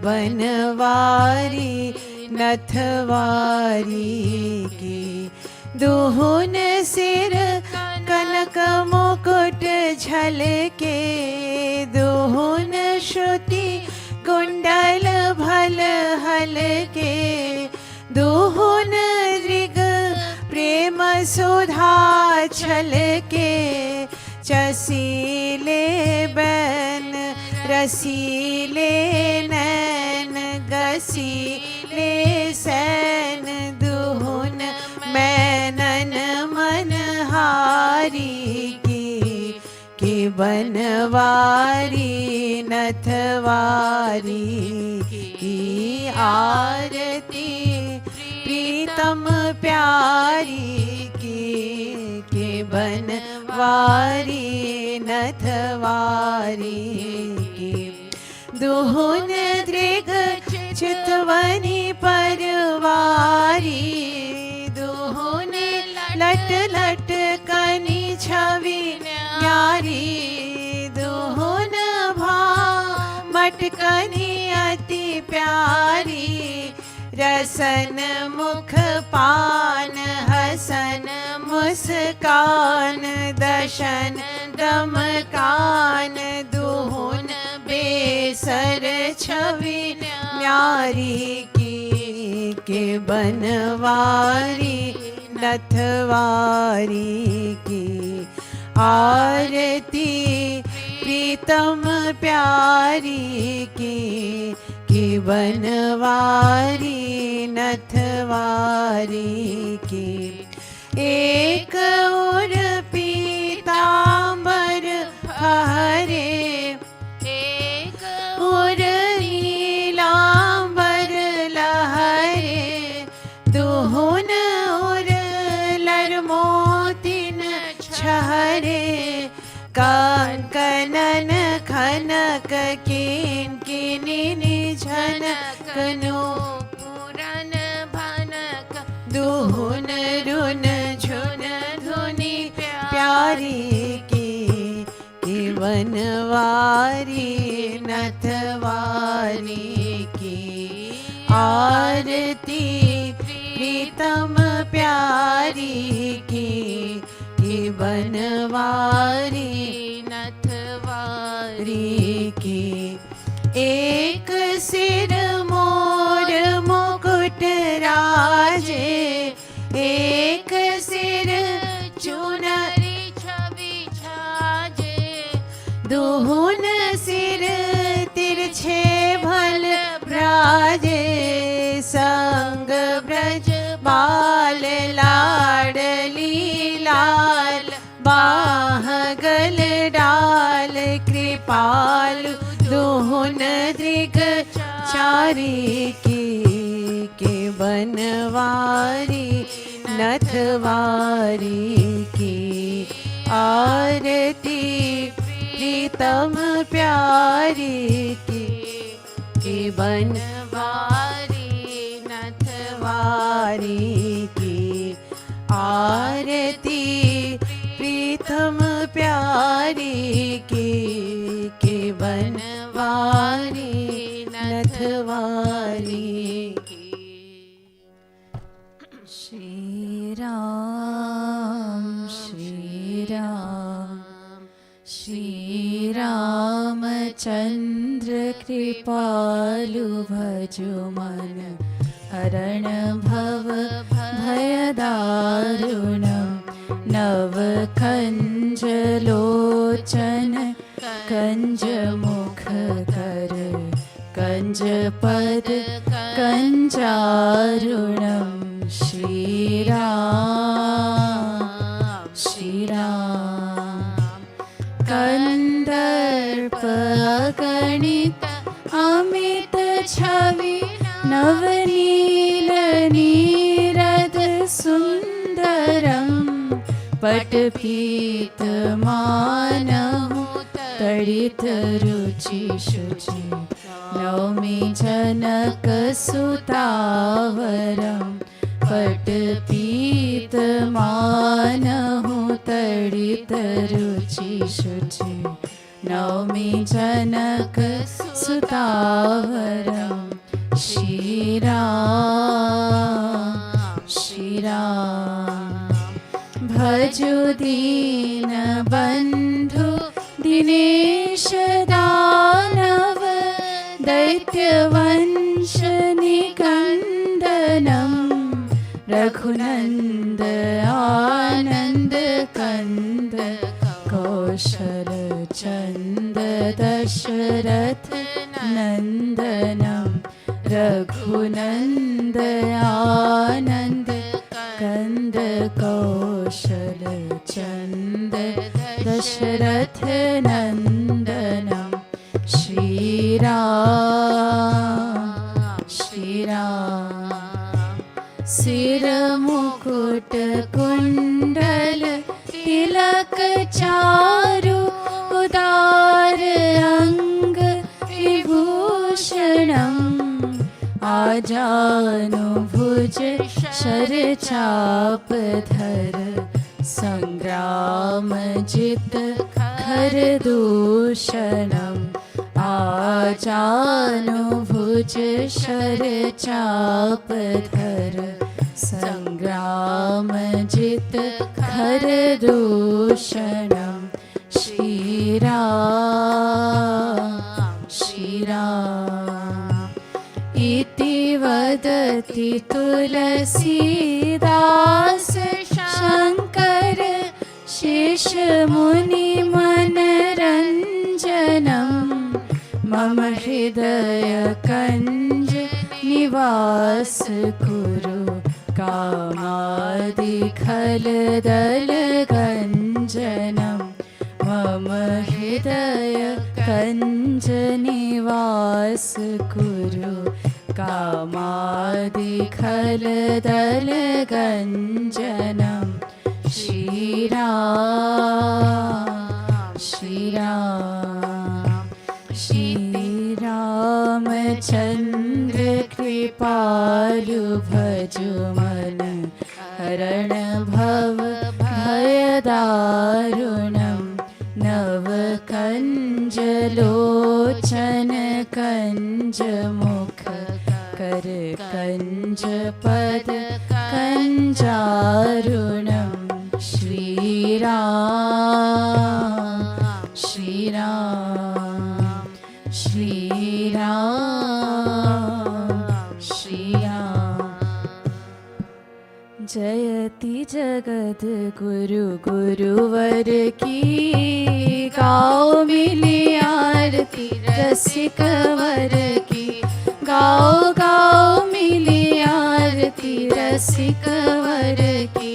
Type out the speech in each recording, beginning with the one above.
बनवारी नथवारी की दुहुन सिर कनक मुकुट झलके दुहुन श्रुति कुंडल भल हलके दुहुन दृग प्रेम सुधा छलके चसीले बैन रसीले नैन गसीले सैन दुहुन मैनन मनहारी की बनवारी नथवारी की आरती प्रीतम प्यारी की बनवारी नथवारी की दुहुन दृग चितवनी परवारी दुहुन लट लट कनी छवि न्यारी दुहुन भा मटकनी अति प्यारी रसन मुख पान हसन मुस्कान दशन दमकान दुहुन बेसर छवि न्यारी के बनवारी नथवारी की आरती प्रीतम प्यारी की बनवारी नथवारी की एक और पीतांबर हरे एक और नीलांबर लहरे दुहुन और लरमोतिन छहरे कानन खनक किन किनिनि झनकनु पुरन भनक दुहुन रुन झुन धुनि प्यारी की बनवारी नथवारी की आरती प्रीतम प्यारी की बनवारी नथवारी की एक सिर मोर मुकुट राजे एक सिर चुनरी छवि छाजे दुहुन सिर तिरछे भल ब्राजे संग ब्रज बाल लाडली लाल बाह गल डाल कृपाल दुहुन दृग चारी की बनवारी नथवारी की आरती प्रीतम प्यारी की बनवारी नथवारी की आरती प्रीतम प्यारी की बनवारी नथवारी की। श्री राम श्री रामचंद्र कृपालु भजो मन हरण भव भयदारुणं नव कंज लोचन कंज मुख कर कंज पद कंजारुणं श्री राम कंदर्प गणित अमित छवि नवनील नीरद सुंदरं पटपीत मानहु तड़ित रुचि शुचि नौमि जनक सुतावरं पटपीत मानहु तड़ित रुचि शुचि नौमी जनक सुतावरम श्रीराम भजो दीन बंधु दिनेश दानव दैत्यवंश निकंदनम रघुनंद आनंद कंद कौशल चंद दशरथ नंदनम रघुनंद आनंद कंद कौशल चंद दशरथ नंदनम श्रीराम सिर मुकुट कुंडल तिलक चारु उदार अंग विभूषणम आजानुभुज शर चाप धर संग्राम जित खर दूषणम आजानुभुज शर चाप धर संग्राम जित खर दूषणम श्रीराम इति वदति तुलसीदास शंकर शेष मुनि मनरंजनम मम हृदय कंज निवास कुरु कामादिखल दल गंजनम मम हृदय कंज निवास कुरु कामादिखल दल गंजनम श्रीरामचंद्र कृपालु भजु मन हरण भव भय दारुणम नव कंज लोचन कंज मुख कर कंज पद कंजारुणम श्रीराम जयति जगत गुरु गुरुवर की गाओ मिली आरती रसिक वर की गाओ गाओ मिली आरती रसिक वर की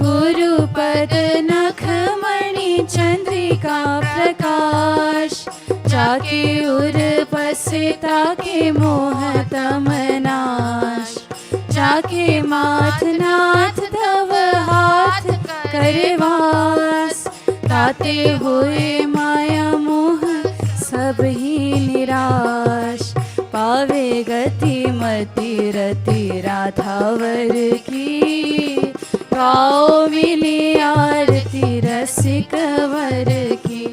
गुरुपद नखमणि चंद्रिका प्रकाश जाके उर बसे ताके मोह तमनाश जाके माथ नाथ धव हाथ करवास ताते हुए माया मोह सब ही निराश पावे गति मति रति राधावर की गाओ मिली आरती रसिक वर की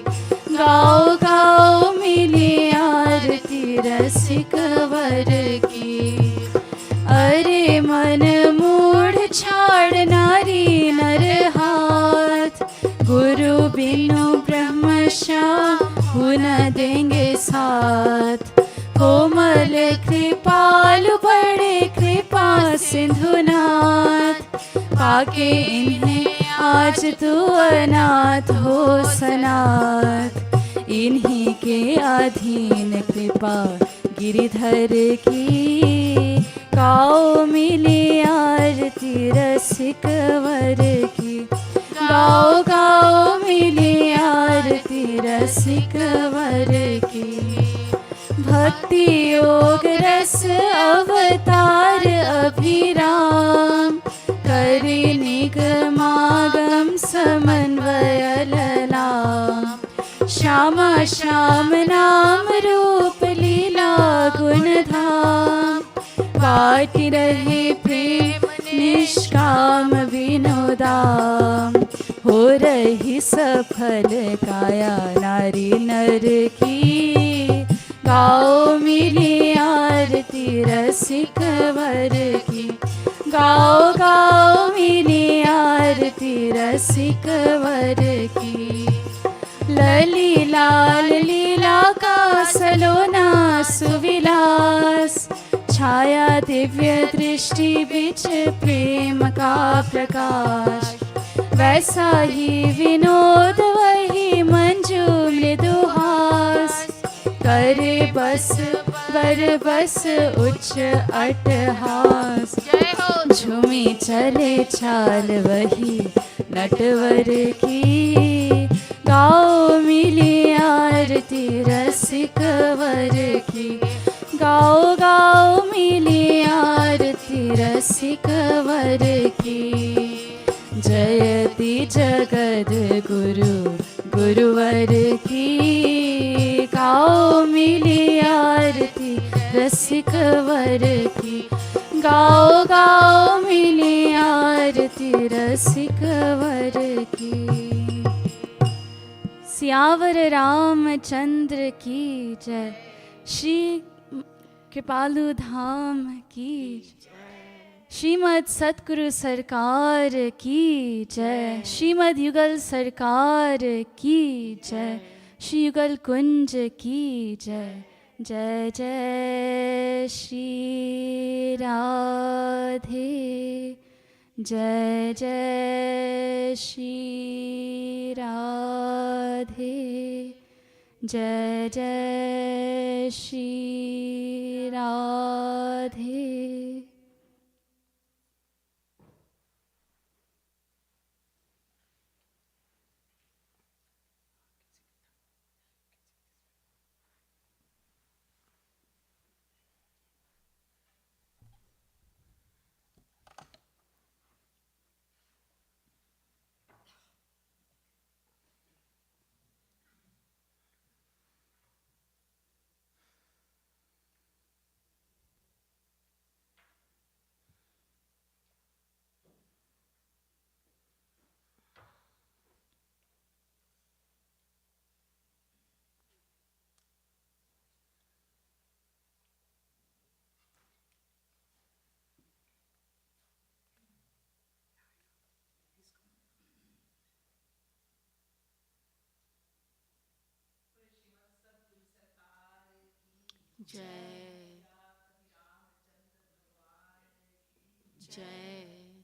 गाओ गाओ मिली आरती रसिक वर की अरे मन मूढ़ छाड़ नारी नर हाथ गुरु बिनु ब्रह्म न देंगे साथ कोमल कृपालु बड़े कृपा सिंधुनाथ पाके इन्हें आज तू अनाथ हो सनाथ इन्हीं के अधीन कृपा गिरिधर की गाओ मिली आरती रसिक वर की गाओ गाओ मिली आरती रसिक वर की भक्ति योग रस अवतार अभिराम करि निगमागम समन्वय ललाम श्यामा श्याम नाम रूप लीला गुण धाम बाटी रहे प्रेम निष्काम विनोदाम हो रही सफल काया नारी नर की। गाओ मिली आरती रसिक वर की। गाओ गाओ मिली आरती रसिक वर की। लली लाल लीला का सलोना सुविलास। छाया दिव्य दृष्टि बिच प्रेम का प्रकाश। वैसा ही विनोद वही मंजू मृदुहास। करे बस बर बस उच्च अट्टहास। झूमी चले चाल वही नटवर की। गाओ मिली आरती रसिक वर की। गाओ गाओ मिली आरती रसिक वर की। जयति जगद गुरु गुरुवर की। गाओ मिली आरती रसिक वर की। गाओ गाओ मिली आरती रसिक वर की। सियावर रामचंद्र की जय। श्री कृपालु धाम की जय। श्रीमद् सतगुरु सरकार की जय। श्रीमद् युगल सरकार की जय। श्री युगल कुंज की जय। जय जय श्री राधे। जय जय श्री राधे। जय जय श्री राधे। जय जय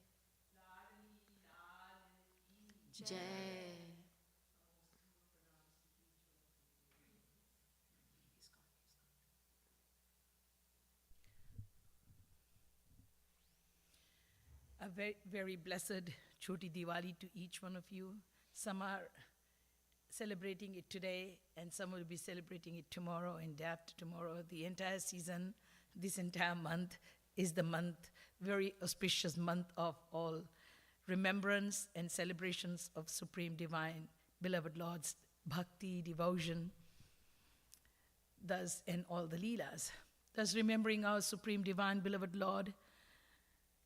जय। A very, very blessed Choti Diwali to each one of you. Some are celebrating it today, and some will be celebrating it tomorrow and day after tomorrow. The entire season, this entire month is the month, very auspicious month of all remembrance and celebrations of Supreme Divine, Beloved Lord's bhakti, devotion, thus, and all the Leelas. Thus, remembering our Supreme Divine, Beloved Lord,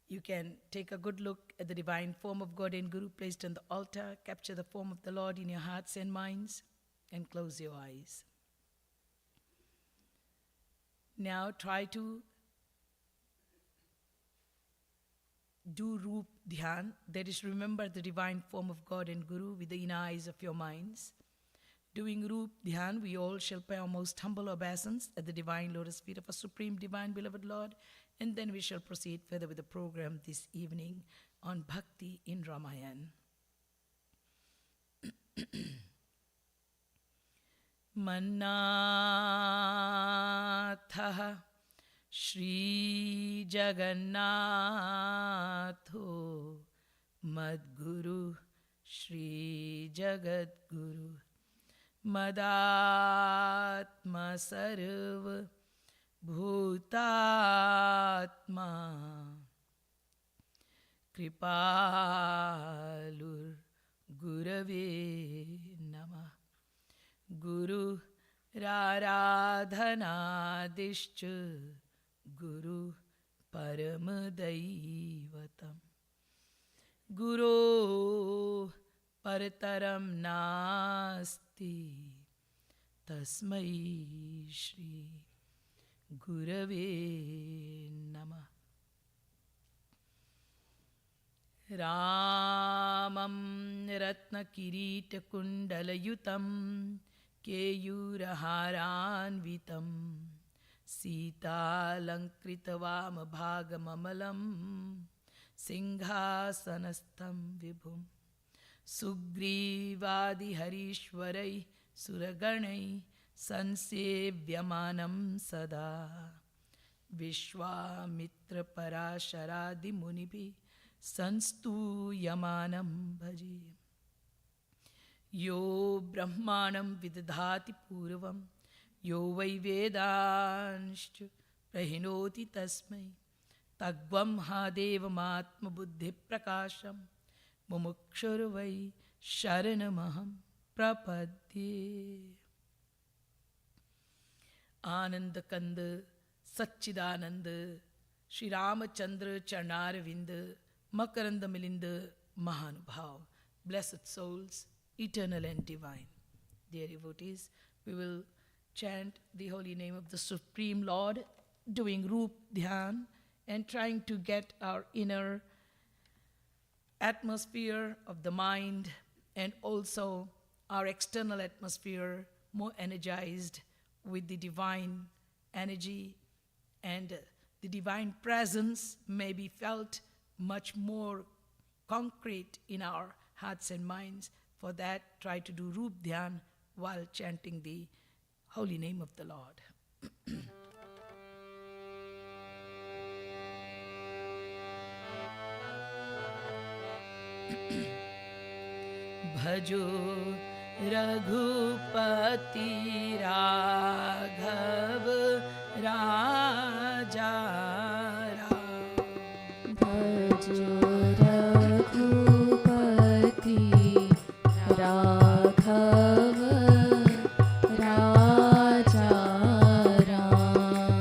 you can take a good look at the divine form of God and Guru placed on the altar, capture the form of the Lord in your hearts and minds, and close your eyes. Now try to do Roop Dhyan, that is, remember the divine form of God and Guru with the inner eyes of your minds. Doing Roop Dhyan, we all shall pay our most humble obeisance at the divine lotus feet of our Supreme Divine Beloved Lord, and then we shall proceed further with the program this evening on Bhakti in Ramayan. Mannatha Shri Jagannatho Madguru Shri Jagadguru Madatma Sarva Bhutatma Kripalur Gurave Namah. Guru Raradhanadishcha Guru Paramadaivatam. Guru परतरं नास्ति तस्मै श्री गुरवे नमः। रामं रत्नकिरीटकुण्डलयुतं केयूरहारान्वितं सीतालङ्कृतवामभागममलं सिंहासनस्थं विभुं सुग्रीवादिहरीश्वरैः सुरगणैः संसेव्यमानं सदा विश्वामित्रपराशरादिमुनिभिः संस्तूयमानं भजे। यो ब्रह्माणं विदधाति पूर्वं यो वै वेदांश्च प्रहिणोति तस्मै तग्वं हादेवमात्मबुद्धिप्रकाशं मुमुक्षुर्वै शरणमहं प्रपद्ये। आनंद कंद सच्चिदानंद श्री रामचंद्र चरणारविंद मकरंद मिलिंद महानुभाव, blessed souls, eternal and divine. Dear devotees, we will chant the holy name of the Supreme Lord, doing Roop Dhyan and trying to get our inner atmosphere of the mind and also our external atmosphere more energized with the divine energy, and the divine presence may be felt much more concrete in our hearts and minds. For that, try to do Roop Dhyan while chanting the holy name of the Lord. भजो रघुपति राघव राजा राम। भजो रघुपति राघव राजा राम।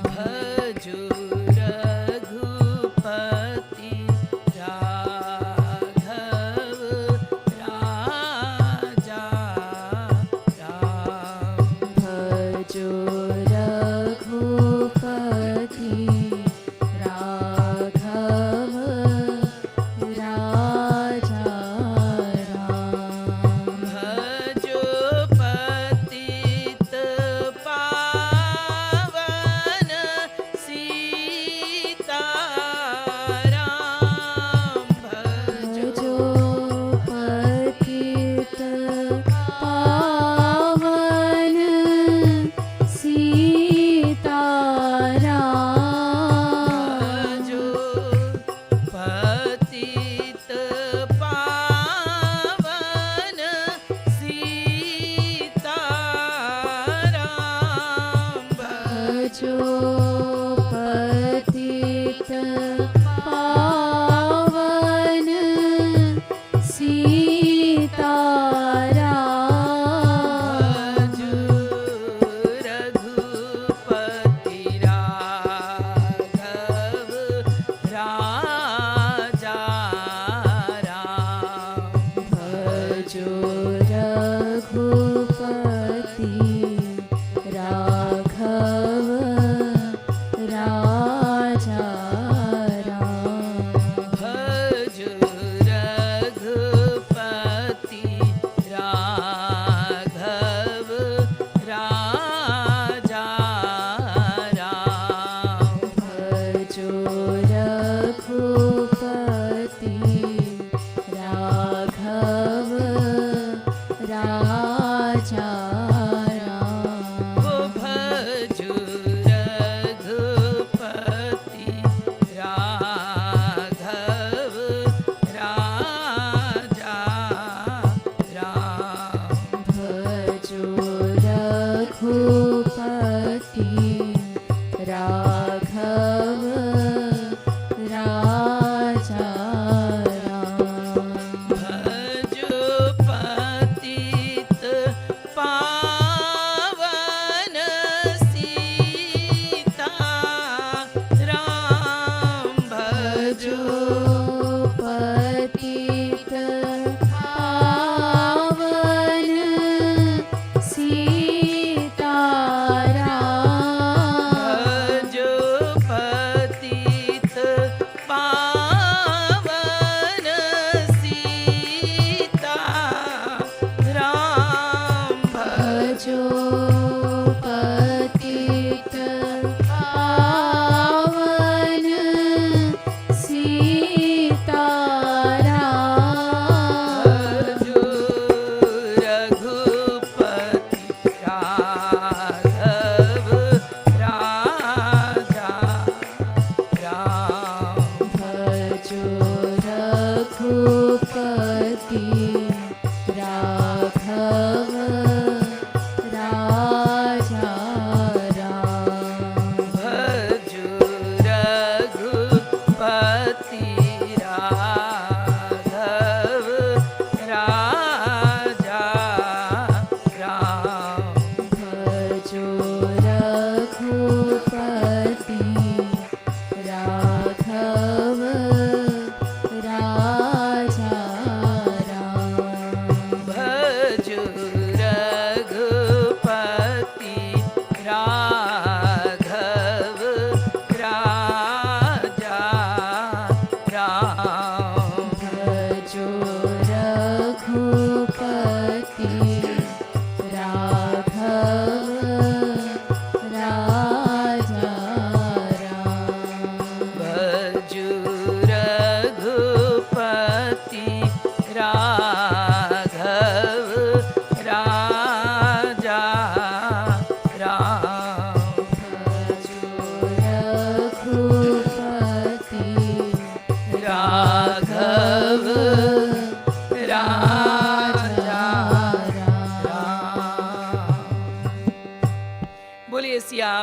भजो रघुपति राघव राजा राम। भजो रघुपति राघव राजा राम। भजो पतित पावन सीताराम। भजो पतित पावन सीताराम। भजो पतित पावन सीताराम। भजो पतित पावन सीताराम। भजो रघुपति राघव राजा राम। भजो रघुपति राघव राजा राम। भजो रघुपति राघव राजा राम। भजो रघुपति राघव राजा राम। ओ भजो रघुपति राघव राजा राम। भजो रघुपति राघव राजा राम। भजो पतित पावन सीताराम। भजो भजो पतित पावन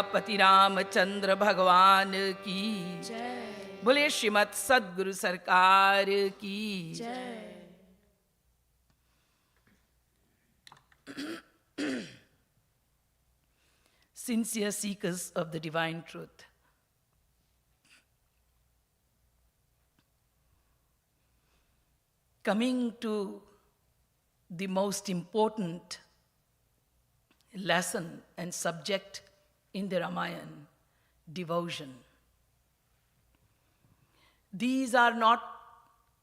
सियापति रामचंद्र भगवान की जय बोले श्रीमद सद्गुरु सरकार की जय Sincere seekers of the divine truth. Coming to the most important lesson and subject in the Ramayan, devotion. These are not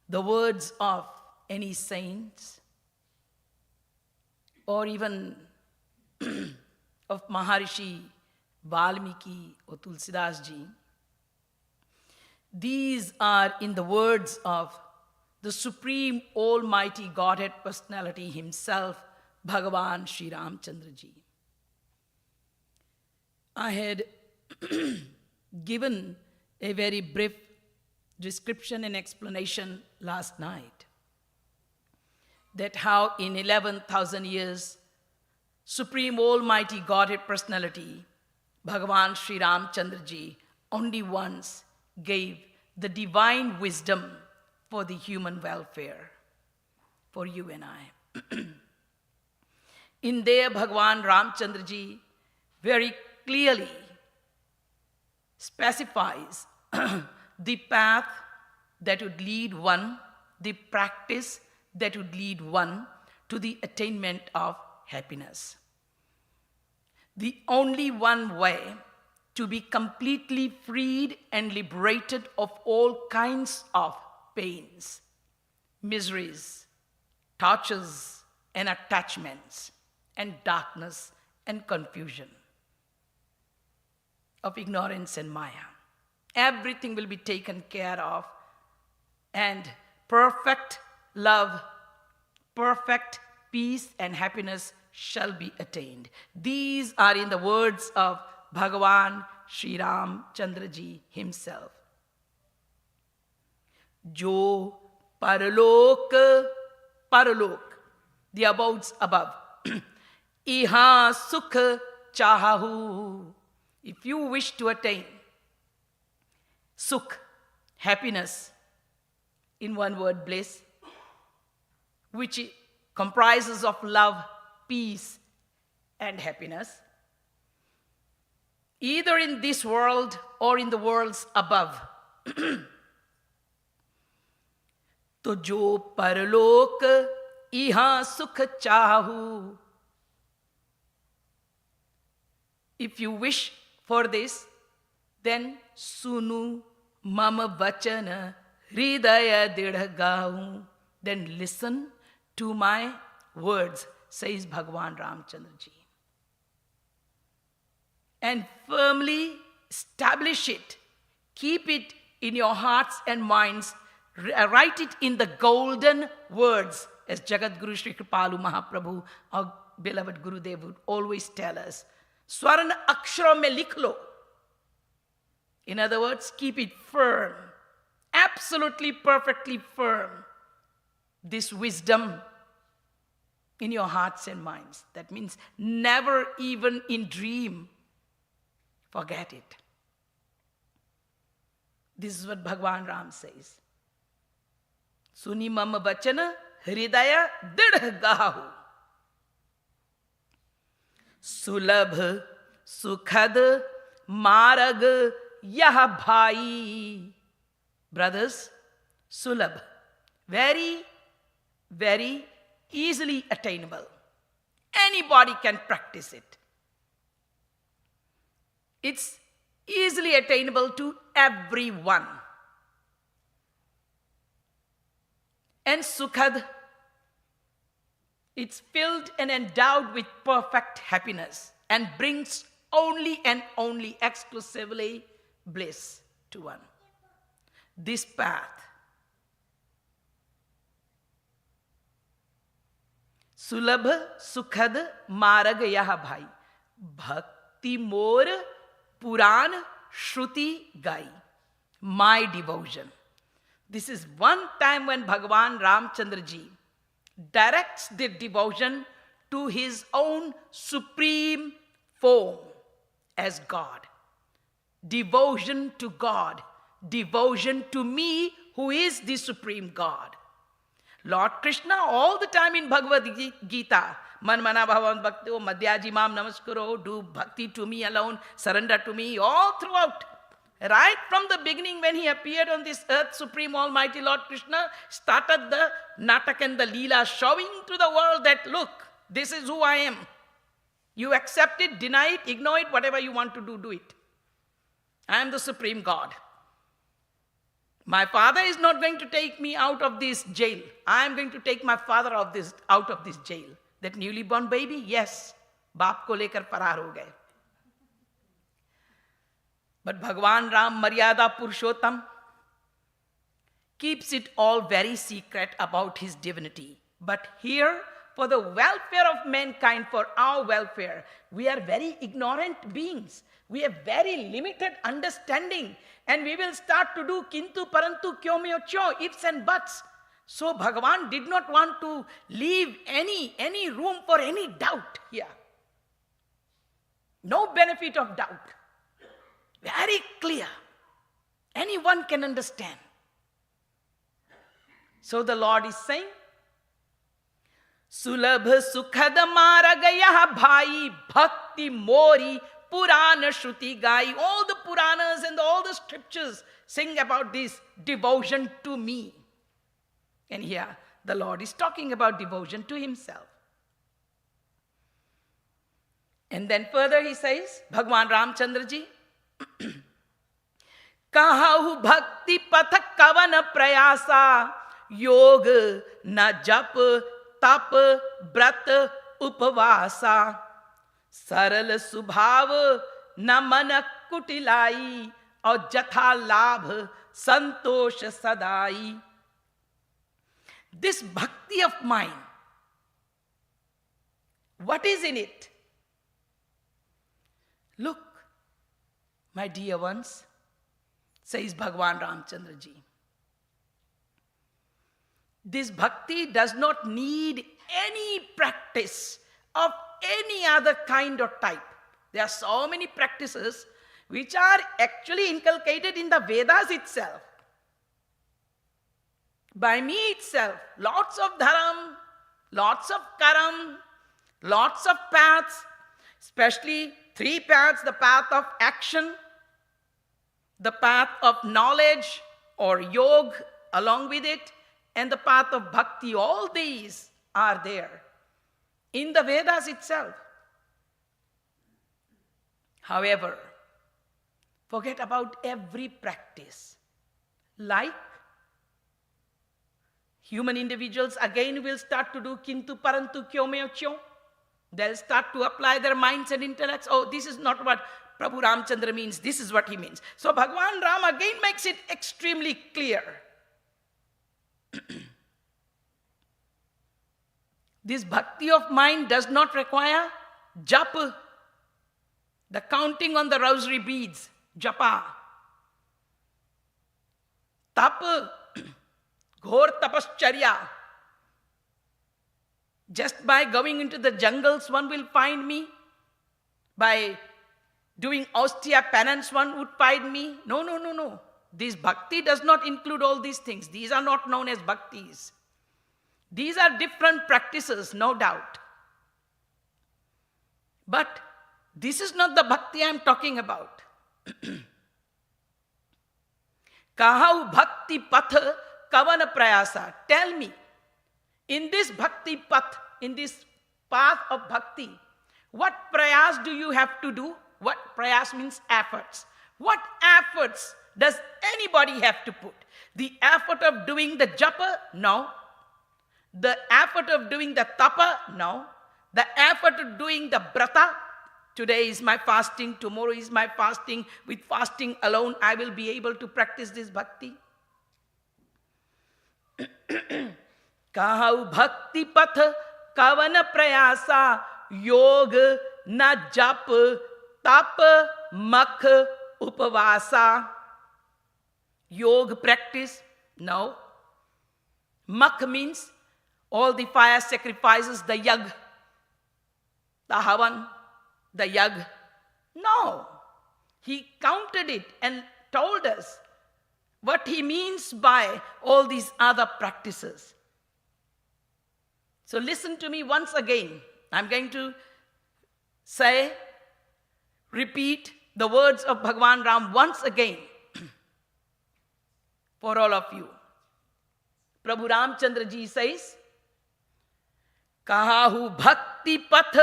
the words of any saints or even of Maharishi Valmiki or Tulsidas ji. These are in the words of the Supreme Almighty Godhead Personality Himself, Bhagavan Sri Ramchandra ji. I had given a very brief description and explanation last night that how in 11,000 years, Supreme Almighty Godhead Personality, Bhagavan Sri Ramchandra ji, only once gave the divine wisdom for the human welfare, for you and I. In there, Bhagavan Ramchandra ji very clearly specifies the path that would lead one, the practice that would lead one to the attainment of happiness. The only one way to be completely freed and liberated of all kinds of pains, miseries, tortures, and attachments, and darkness and confusion of ignorance and Maya. Everything will be taken care of, and perfect love, perfect peace and happiness shall be attained. These are in the words of Bhagavan Sri Ramchandra ji himself. Jo paralok, paralok, the abodes above. Iha sukh chahahu. If you wish to attain sukh, happiness, in one word, bliss, which comprises of love, peace, and happiness, either in this world or in the worlds above. तो जो परलोक इहा सुख चाहू. If you wish for this, then sunu mama vachana hridaya didha gahu. Then listen to my words, says Bhagavan Ramchandra ji, and firmly establish it. Keep it in your hearts and minds. Write it in the golden words, as Jagat Guru Sri Kripalu Mahaprabhu, our beloved Guru Dev, would always tell us. Swarna akshara mein likh lo. In other words, keep it firm, absolutely perfectly firm. This wisdom in your hearts and minds. That means never even in dream forget it. This is what Bhagavan Ram says. Suni mama bachana hridaya didh gahu. Sulabh sukhad marag yah bhai. Brothers, sulabh, very, very easily attainable. Anybody can practice it. It's easily attainable to everyone. And sukhad, it's filled and endowed with perfect happiness and brings only and only exclusively bliss to one. This path, sulabh sukhad marag yah bhai, bhakti mor puran shruti gai, my devotion. This is one time when Bhagavan Ramchandra ji directs the devotion to his own supreme form as God. Devotion to God. Devotion to me, who is the Supreme God. Lord Krishna, all the time in Bhagavad Gita, Man mana bhavan bhakti, madhyaji mam namaskaro, do bhakti to me alone, surrender to me, all throughout. Right from the beginning when he appeared on this earth, Supreme Almighty Lord Krishna started the natak and the leela, showing to the world that, look, this is who I am. You accept it, deny it, ignore it, whatever you want to do, do it. I am the Supreme God. My father is not going to take me out of this jail. I am going to take my father out of this jail. That newly born baby, yes, baap ko lekar farar ho gaye. But Bhagwan Ram, Maryada Purushottam, keeps it all very secret about his divinity. But here, for the welfare of mankind, for our welfare, we are very ignorant beings. We have very limited understanding. And we will start to do kintu parantu kyo myo cho, ifs and buts. So Bhagavan did not want to leave any room for any doubt here. No benefit of doubt. Very clear. Anyone can understand. So the Lord is saying, Sulabh sukhad maragaya bhai bhakti mori Purana Shruti Gai. All the Puranas and all the scriptures sing about this devotion to me. And here the Lord is talking about devotion to himself. And then further he says, Bhagwan Ramchandra ji, Kahahu bhakti pathak kavana prayasa yog na jap tap brat upavasa saral subhav na manak kutilai aur jatha labh santosh sadai. This bhakti of mine, what is in it? Look, my dear ones, says Bhagwan Ramchandra ji, this bhakti does not need any practice of any other kind or type. There are so many practices which are actually inculcated in the Vedas itself. By me itself, lots of dharam, lots of karam, lots of paths, especially 3 paths: the path of action, the path of knowledge or yog along with it, and the path of bhakti. All these are there in the Vedas itself. However, forget about every practice. Like human individuals again will start to do kintu parantu kyo myo kyo. They'll start to apply their minds and intellects. Oh, this is not what Prabhu Ramchandra means. This is what he means. So Bhagwan Ram again makes it extremely clear. This bhakti of mine does not require japa, the counting on the rosary beads, japa. Tapa, ghor tapascharya. Just by going into the jungles, one will find me. By doing austere penance, one would find me. No, no, no, no. This bhakti does not include all these things. These are not known as bhaktis. These are different practices, no doubt. But this is not the bhakti I am talking about. Kahau bhakti patha kavana prayasa. Tell me, in this bhakti path, in this path of bhakti, what prayas do you have to do? What prayas means efforts. What efforts does anybody have to put? The effort of doing the japa? No. The effort of doing the tapa? No. The effort of doing the brata? Today is my fasting, tomorrow is my fasting. With fasting alone, I will be able to practice this bhakti. Kahau bhakti patha kavana prayasa yog na jap tap makh upavasa. Yoga practice? No. Makh means all the fire sacrifices, the yag, the havan, the yag, No. He counted it and told us what he means by all these other practices. So listen to me once again. I'm going to repeat the words of Bhagwan Ram once again for all of you. Prabhu Ramchandra ji says, Kahu bhakti path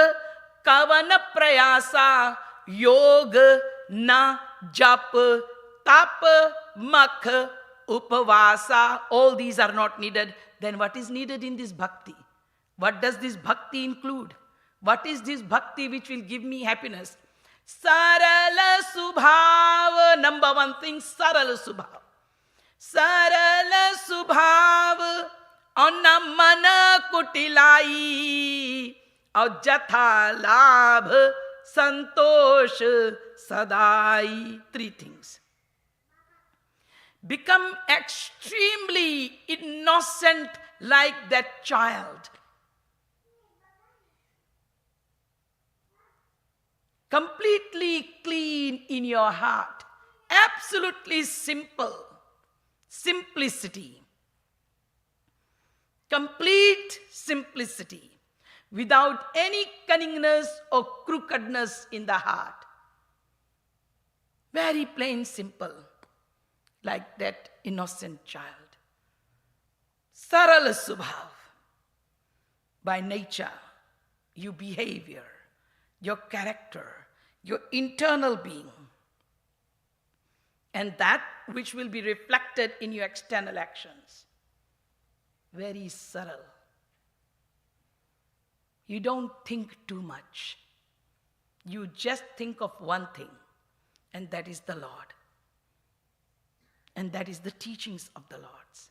kavan prayasa yog na jap tap makh upavasa. All these are not needed. Then what is needed in this bhakti? What does this bhakti include? What is this bhakti which will give me happiness? Sarala subhav. Number one thing, sarala subhav. Sarala subhav. Anna mana kutilai. Aur jatha labh santosh sadai. Three things. Become extremely innocent like that child. Completely clean in your heart. Absolutely simple. Simplicity. Complete simplicity. Without any cunningness or crookedness in the heart. Very plain, simple. Like that innocent child. Sarala subhav. By nature, your behavior, your character, your internal being, and that which will be reflected in your external actions. Very subtle. You don't think too much. You just think of one thing, and that is the Lord. And that is the teachings of the Lord's.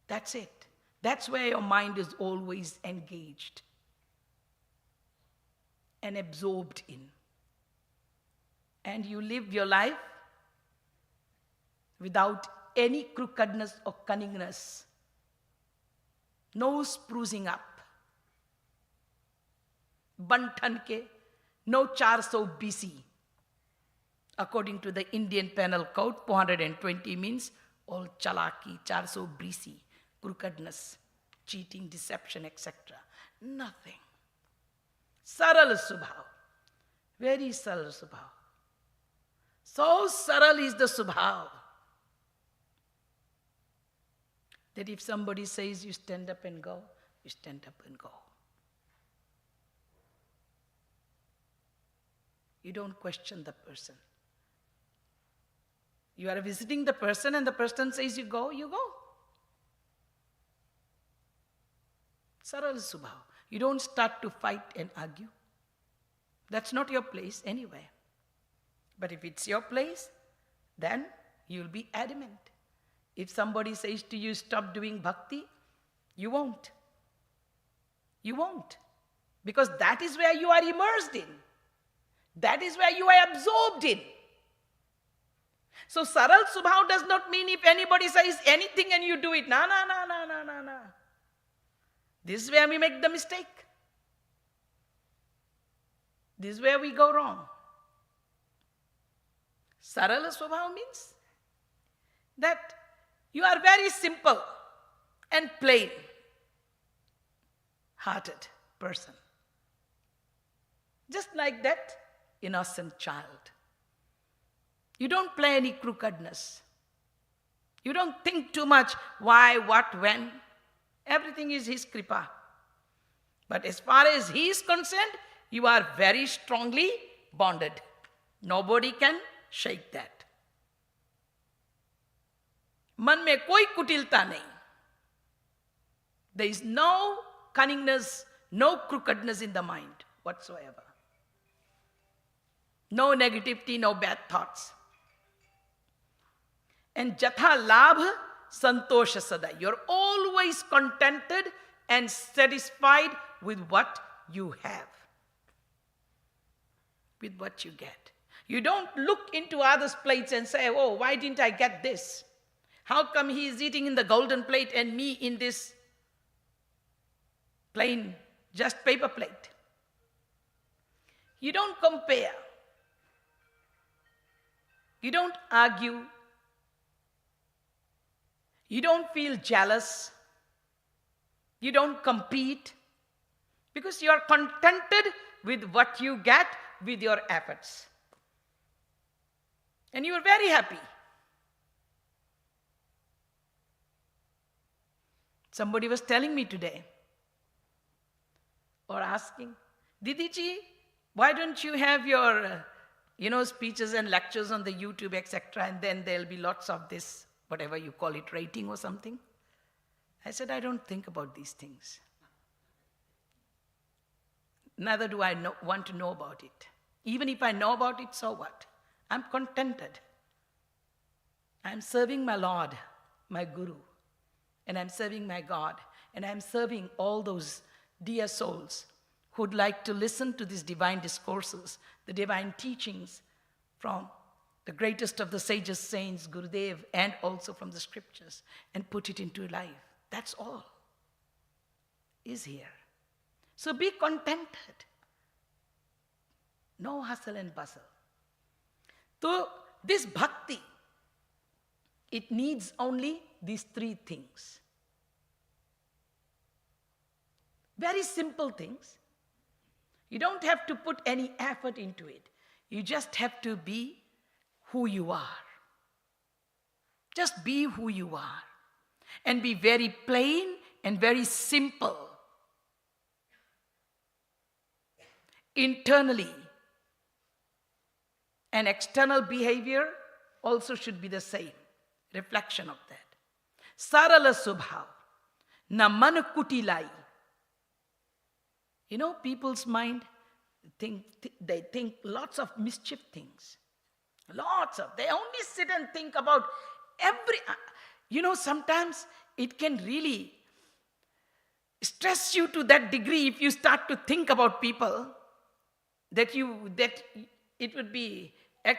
That's it. That's where your mind is always engaged and absorbed in. And you live your life without any crookedness or cunningness. No sprucing up. Bantan ke, no 400 BC. According to the Indian Penal Code, 420 means all chalaki, 400 BC, crookedness, cheating, deception, etc. Nothing. Saral subhav. Very saral subhav. So saral is the subhav that if somebody says you stand up and go, you stand up and go. You don't question the person. You are visiting the person and the person says you go, you go. Saral subhav. You don't start to fight and argue. That's not your place anyway. But if it's your place, then you'll be adamant. If somebody says to you, stop doing bhakti, you won't. You won't. Because that is where you are immersed in. That is where you are absorbed in. So saral subhav does not mean if anybody says anything and you do it. No. This is where we make the mistake. This is where we go wrong. Sarala swabhav means that you are very simple and plain hearted person. Just like that innocent child. You don't play any crookedness. You don't think too much why, what, when. Everything is His kripa. But as far as He is concerned, you are very strongly bonded. Nobody can shake that. Man mein koi kutilta nahi. There is no cunningness, no crookedness in the mind whatsoever. No negativity, no bad thoughts. And jatha labh santosha sada. You're always contented and satisfied with what you have. With what you get. You don't look into others' plates and say, oh, why didn't I get this? How come he is eating in the golden plate and me in this plain, just paper plate? You don't compare. You don't argue. You don't feel jealous. You don't compete, because you are contented with what you get with your efforts. And you are very happy. Somebody was telling me today, or asking, Didiji, why don't you have your, speeches and lectures on the YouTube, etc., and then there'll be lots of this, whatever you call it, rating or something? I said, I don't think about these things. Neither do I want to know about it. Even if I know about it, so what? I'm contented. I'm serving my Lord, my Guru, and I'm serving my God, and I'm serving all those dear souls who'd like to listen to these divine discourses, the divine teachings from the greatest of the sages, saints, Gurudev, and also from the scriptures, and put it into life. That's all is here. So be contented. No hustle and bustle. So this bhakti, it needs only these three things. Very simple things. You don't have to put any effort into it. You just have to be who you are. Just be who you are. And be very plain and very simple. Internally. And external behavior also should be the same. Reflection of that. Sarala subhav. Na man kutilai. People's mind, they think lots of mischief things. They only sit and think about sometimes it can really stress you to that degree if you start to think about people that it would be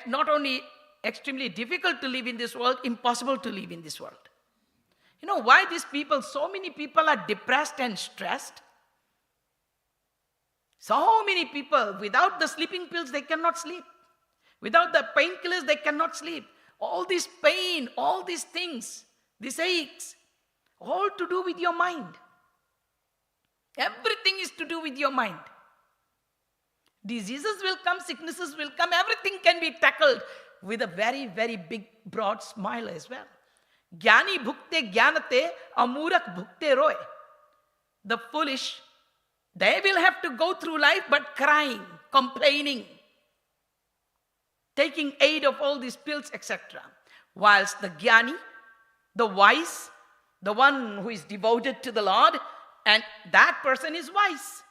not only extremely difficult to live in this world, impossible to live in this world. Why so many people are depressed and stressed? So many people, without the sleeping pills, they cannot sleep. Without the painkillers, they cannot sleep. All this pain, all these things, these aches, all to do with your mind. Everything is to do with your mind. Diseases will come, sicknesses will come, everything can be tackled with a very, very big, broad smile as well. Jnani bhukte jnanate, amurak bhukte roy. The foolish, they will have to go through life but crying, complaining, taking aid of all these pills, etc. Whilst the jnani, the wise, the one who is devoted to the Lord, and that person is wise.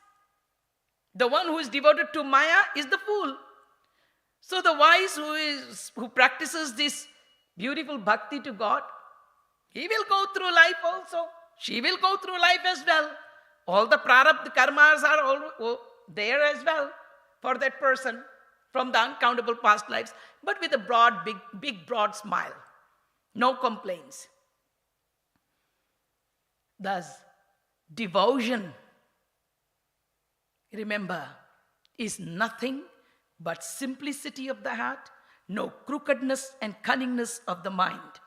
The one who is devoted to Maya is the fool. So the wise who practices this beautiful bhakti to God, he will go through life also. She will go through life as well. All the prarabdha karmas are all there as well for that person from the uncountable past lives, but with a big, broad smile. No complaints. Thus, devotion, remember, is nothing but simplicity of the heart, no crookedness and cunningness of the mind,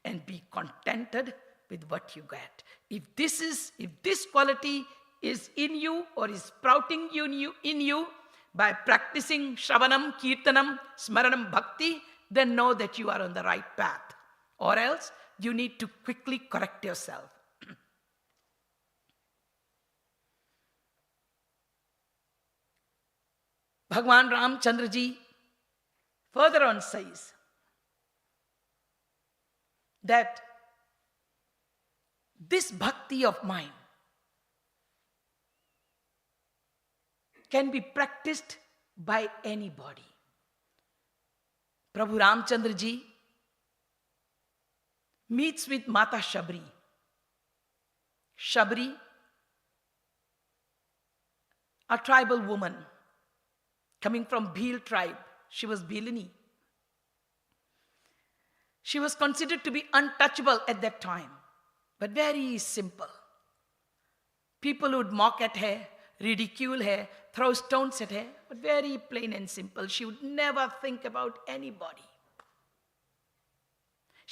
and be contented with what you get. If this quality is in you or is sprouting in you by practicing Shravanam, Kirtanam, Smaranam, Bhakti, then know that you are on the right path. Or else, you need to quickly correct yourself. Bhagwan Ramchandra ji further on says that this bhakti of mine can be practiced by anybody. Prabhu Ramchandra ji meets with Mata Shabri. Shabri, a tribal woman coming from Bhil tribe. She was Bhilini. She was considered to be untouchable at that time, but very simple. People would mock at her, ridicule her, throw stones at her, but very plain and simple. She would never think about anybody.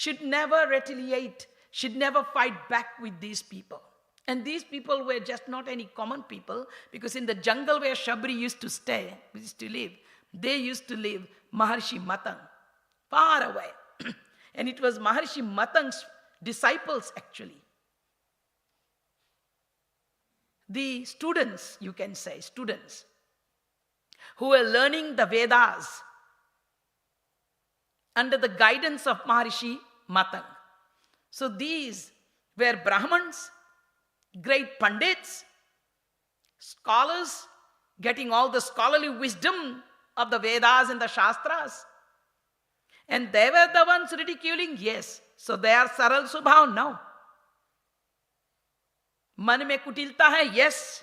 should never retaliate, should never fight back with these people. And these people were just not any common people, because in the jungle where Shabri used to live, they used to live Maharshi Matang, far away. And it was Maharshi Matang's disciples actually. The students, you can say, students, who were learning the Vedas under the guidance of Maharishi Matang. So these were Brahmins, great Pandits, scholars, getting all the scholarly wisdom of the Vedas and the Shastras. And they were the ones ridiculing, yes. So they are Saral Subhav, no. Man mein kutilta hai, yes.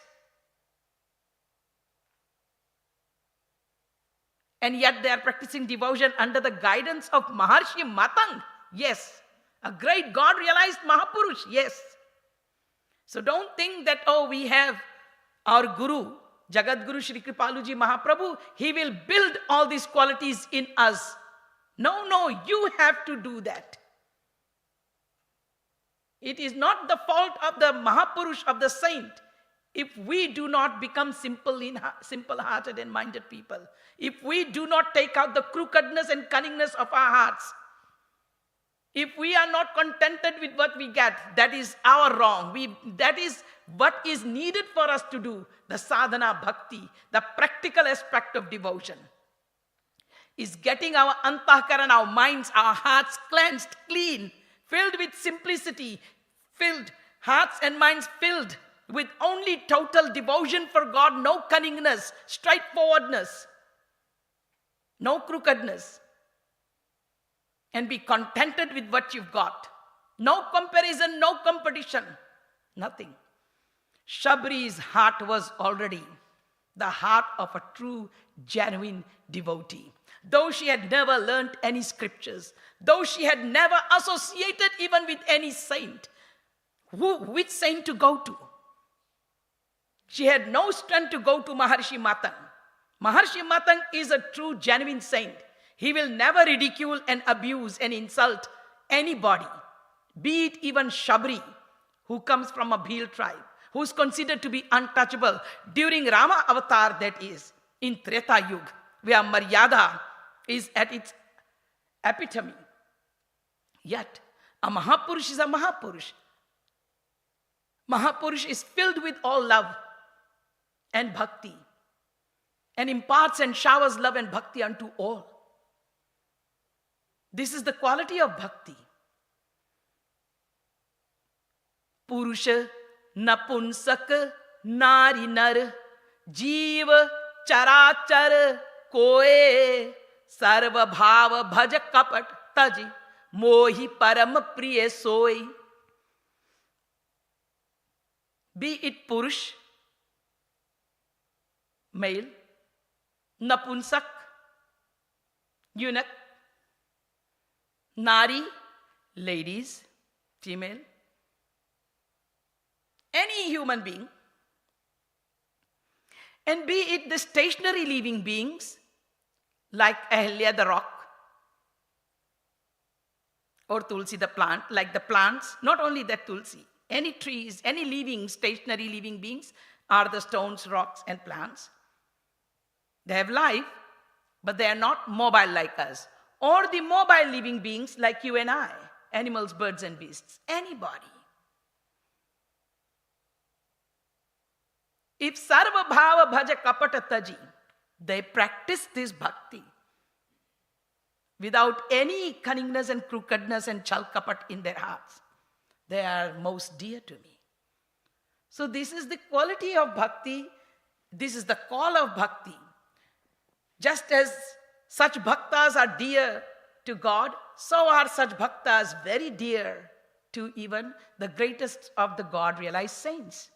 And yet they are practicing devotion under the guidance of Maharshi Matang, yes. A great God-realized Mahapurush, yes. So don't think that, oh, we have our Guru, Jagat Guru Shri Kripaluji Mahaprabhu, he will build all these qualities in us. No, you have to do that. It is not the fault of the Mahapurush, of the saint, if we do not become simple-hearted and minded people. If we do not take out the crookedness and cunningness of our hearts. If we are not contented with what we get, that is our wrong. That is what is needed for us to do. The sadhana bhakti, the practical aspect of devotion, is getting our antahkaran, our minds, our hearts cleansed, clean, filled with simplicity, hearts and minds filled with only total devotion for God, no cunningness, straightforwardness, no crookedness. And be contented with what you've got. No comparison, no competition, nothing. Shabri's heart was already the heart of a true, genuine devotee. Though she had never learned any scriptures, though she had never associated even with any saint, which saint to go to? She had no strength to go to Maharshi Matang. Maharshi Matang is a true, genuine saint. He will never ridicule and abuse and insult anybody, be it even Shabri, who comes from a Bhil tribe, who is considered to be untouchable during Rama avatar, that is, in Treta Yuga, where Maryada is at its epitome. Yet, a Mahapurush is a Mahapurush. Mahapurush is filled with all love and bhakti, and imparts and showers love and bhakti unto all. This is the quality of bhakti. Purusha, napunsak, nari nar, jeeva, charachar, koe, sarva bhava bhaja kapat taji, mohi param priya soy. Be it Purush, male, napunsak, eunuch, Nari, ladies, female, any human being, and be it the stationary living beings like Ahalya the rock, or Tulsi the plant, like the plants, not only that Tulsi, any trees, any living, stationary living beings are the stones, rocks, and plants. They have life, but they are not mobile like us. Or the mobile living beings like you and I, animals, birds, and beasts, anybody. If sarva bhava bhaja kapata taji, they practice this bhakti without any cunningness and crookedness and chal kapat in their hearts. They are most dear to me. So this is the quality of bhakti. This is the call of bhakti. Just as such bhaktas are dear to God, so are such bhaktas very dear to even the greatest of the God-realized saints.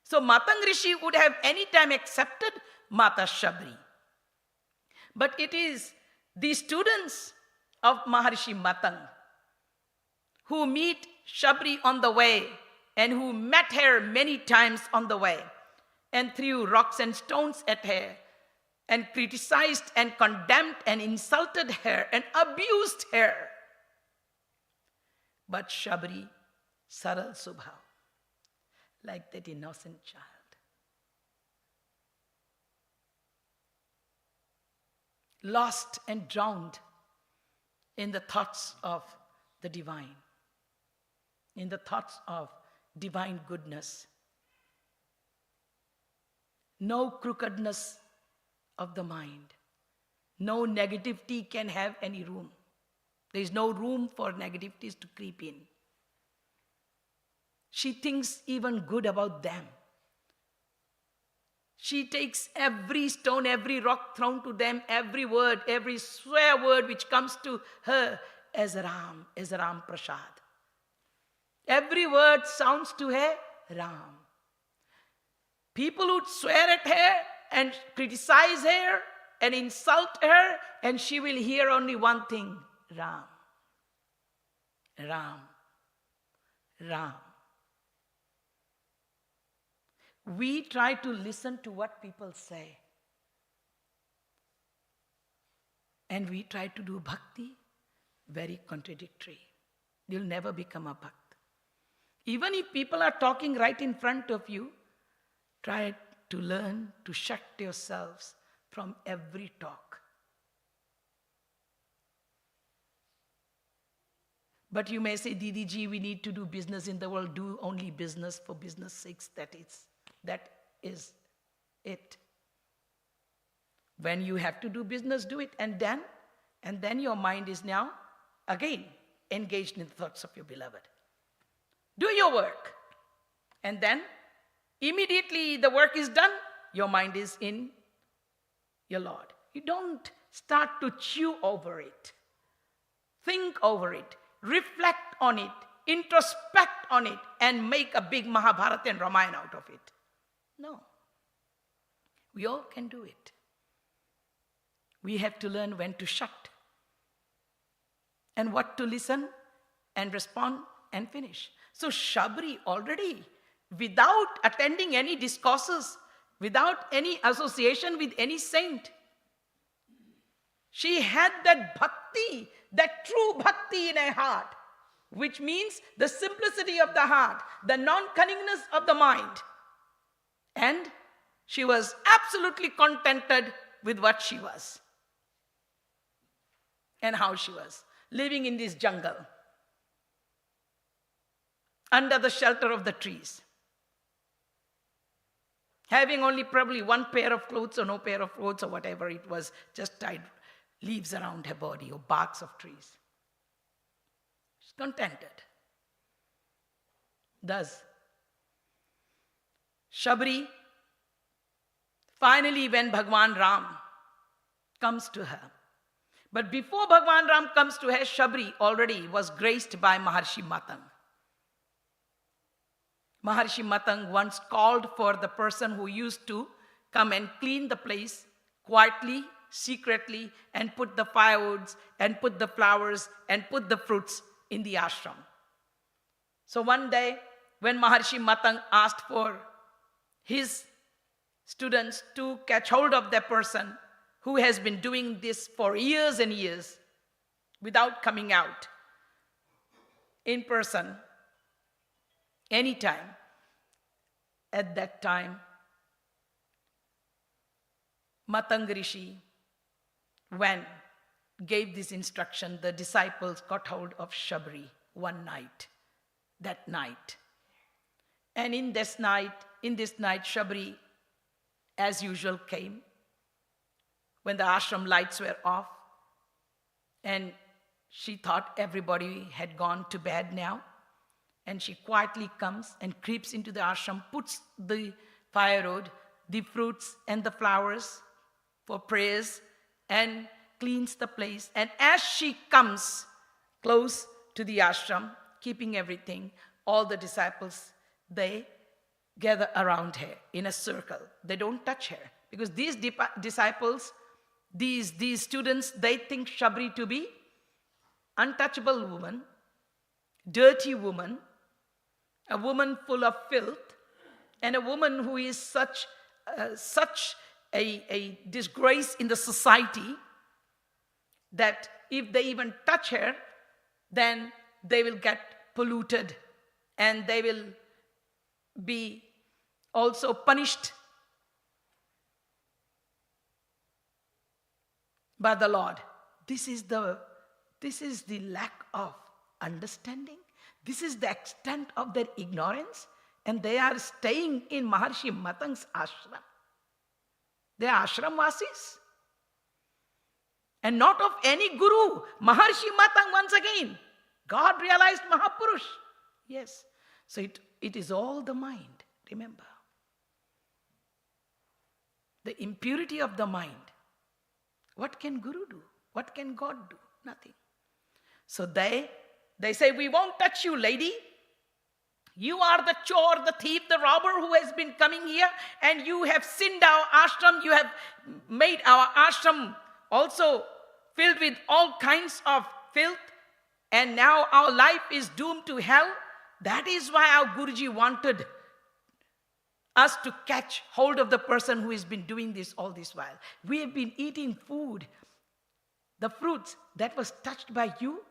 So Matang Rishi would have any time accepted Mata Shabri. But it is the students of Maharishi Matang who meet Shabri on the way and who met her many times on the way and threw rocks and stones at her and criticized and condemned and insulted her and abused her but Shabri, Saral Subhav, like that innocent child. Lost and drowned in the thoughts of the divine, in the thoughts of divine goodness. No crookedness of the mind. No negativity can have any room. There is no room for negativities to creep in. She thinks even good about them. She takes every stone, every rock thrown to them, every word, every swear word which comes to her as Ram Prasad. Every word sounds to her Ram. People would swear at her and criticize her and insult her, and she will hear only one thing, Ram, Ram, Ram. We try to listen to what people say. And we try to do bhakti, very contradictory. You'll never become a bhakt. Even if people are talking right in front of you, try to learn to shut yourselves from every talk. But you may say, Didi ji, we need to do business in the world. Do only business for business sakes. That is it. When you have to do business, do it. And then your mind is now again engaged in the thoughts of your beloved. Do your work. And then immediately the work is done, your mind is in your Lord. You don't start to chew over it. Think over it. Reflect on it. Introspect on it. And make a big Mahabharata and Ramayan out of it. No. We all can do it. We have to learn when to shut. And what to listen and respond and finish. So Shabri already, without attending any discourses, without any association with any saint, she had that bhakti, that true bhakti in her heart, which means the simplicity of the heart, the non-cunningness of the mind. And she was absolutely contented with what she was and how she was, living in this jungle, under the shelter of the trees, having only probably one pair of clothes or no pair of clothes or whatever it was, just tied leaves around her body or barks of trees. She's contented. Thus, Shabri, finally when Bhagwan Ram comes to her, but before Bhagwan Ram comes to her, Shabri already was graced by Maharshi Matang. Maharshi Matang once called for the person who used to come and clean the place quietly, secretly, and put the firewoods, and put the flowers, and put the fruits in the ashram. So one day, when Maharshi Matang asked for his students to catch hold of that person who has been doing this for years and years without coming out in person, anytime, at that time, Matang Rishi, when gave this instruction, the disciples got hold of Shabri one night, that night. And in this night, Shabri, as usual, came when the ashram lights were off, and she thought everybody had gone to bed now. And she quietly comes and creeps into the ashram, puts the firewood, the fruits and the flowers for prayers, and cleans the place. And as she comes close to the ashram, keeping everything, all the disciples, they gather around her in a circle. They don't touch her because these disciples, these students, they think Shabri to be untouchable woman, dirty woman, a woman full of filth, and a woman who is such a disgrace in the society that if they even touch her, then they will get polluted, and they will be also punished by the Lord. This is the lack of understanding. This is the extent of their ignorance. And they are staying in Maharshi Matang's ashram. They are ashramvasis. And not of any guru. Maharshi Matang once again. God realized Mahapurush. Yes. So it is all the mind. Remember. The impurity of the mind. What can Guru do? What can God do? Nothing. So they say, we won't touch you, lady. You are the chore, the thief, the robber who has been coming here, and you have sinned our ashram. You have made our ashram also filled with all kinds of filth, and now our life is doomed to hell. That is why our Guruji wanted us to catch hold of the person who has been doing this all this while. We have been eating food, the fruits that was touched by you,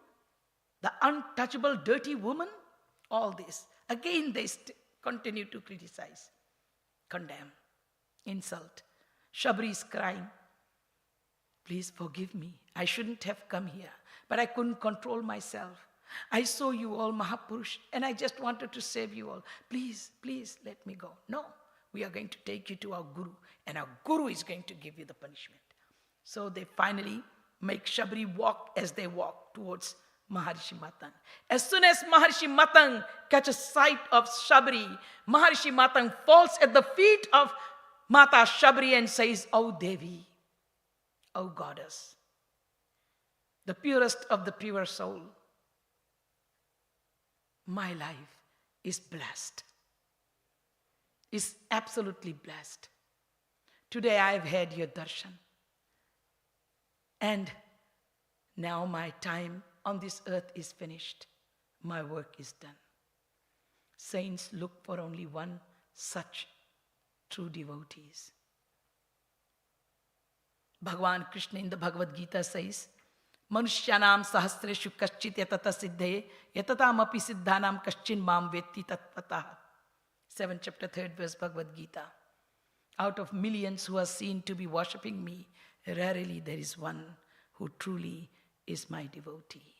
the untouchable dirty woman, all this. Again, they continue to criticize, condemn, insult. Shabri is crying, please forgive me. I shouldn't have come here, but I couldn't control myself. I saw you all, Mahapurush, and I just wanted to save you all. Please, please let me go. No, we are going to take you to our Guru, and our Guru is going to give you the punishment. So they finally make Shabri walk as they walk towards Maharshi Matang. As soon as Maharshi Matang catches sight of Shabri, Maharshi Matang falls at the feet of Mata Shabri and says, "Oh Devi, oh Goddess, the purest of the pure soul, my life is blessed, is absolutely blessed. Today I have had your darshan, and now my time on this earth is finished. My work is done. Saints look for only one such true devotees." Bhagavan Krishna in the Bhagavad Gita says, "Manushyanam sahasreshu kaschit yatata siddhe yatatam api siddhanam kaschin mam vetti tatpatah." 7th chapter 3rd verse Bhagavad Gita. Out of millions who are seen to be worshipping me, rarely there is one who truly is my devotee.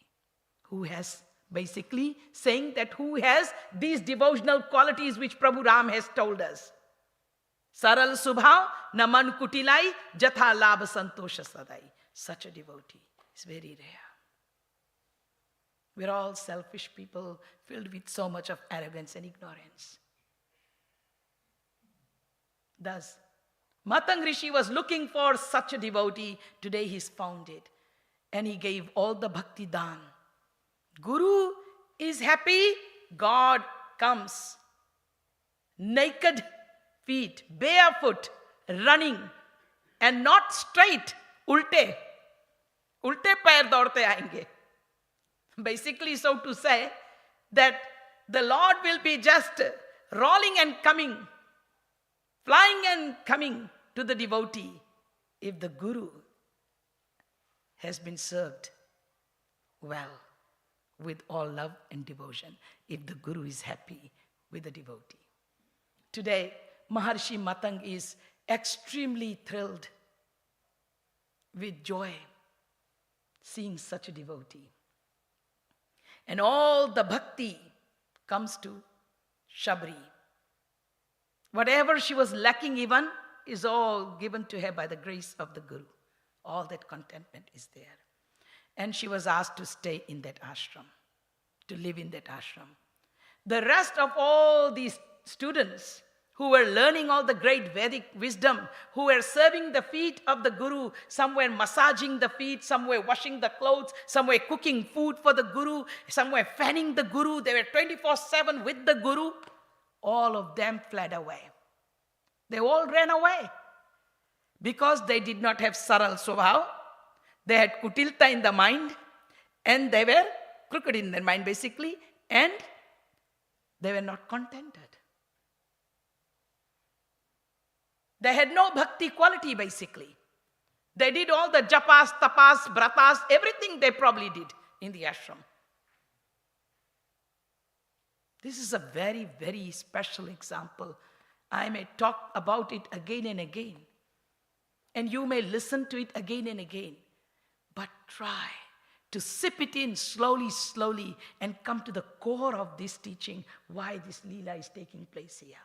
Who has, basically saying that who has these devotional qualities which Prabhu Ram has told us. Saral subhav naman kutilai jatha labha santosha sadai. Such a devotee is very rare. We're all selfish people filled with so much of arrogance and ignorance. Thus, Matang Rishi was looking for such a devotee. Today he's found it. And he gave all the bhakti dhan. Guru is happy, God comes. Naked feet, barefoot, running, and not straight, ulte. Ulte pair daudte aayenge. Basically, so to say, that the Lord will be just rolling and coming, flying and coming to the devotee if the Guru has been served well with all love and devotion, if the Guru is happy with the devotee. Today, Maharshi Matang is extremely thrilled with joy seeing such a devotee. And all the bhakti comes to Shabri. Whatever she was lacking even is all given to her by the grace of the Guru. All that contentment is there. And she was asked to stay in that ashram, to live in that ashram. The rest of all these students who were learning all the great Vedic wisdom, who were serving the feet of the Guru, some were massaging the feet, some were washing the clothes, some were cooking food for the Guru, some were fanning the Guru, they were 24/7 with the Guru. All of them fled away. They all ran away because they did not have saral swabhav. They had kutilta in the mind, and they were crooked in their mind basically, and they were not contented. They had no bhakti quality basically. They did all the japas, tapas, bratas, everything they probably did in the ashram. This is a very, very special example. I may talk about it again and again, and you may listen to it again and again, but try to sip it in slowly, slowly, and come to the core of this teaching, why this Leela is taking place here.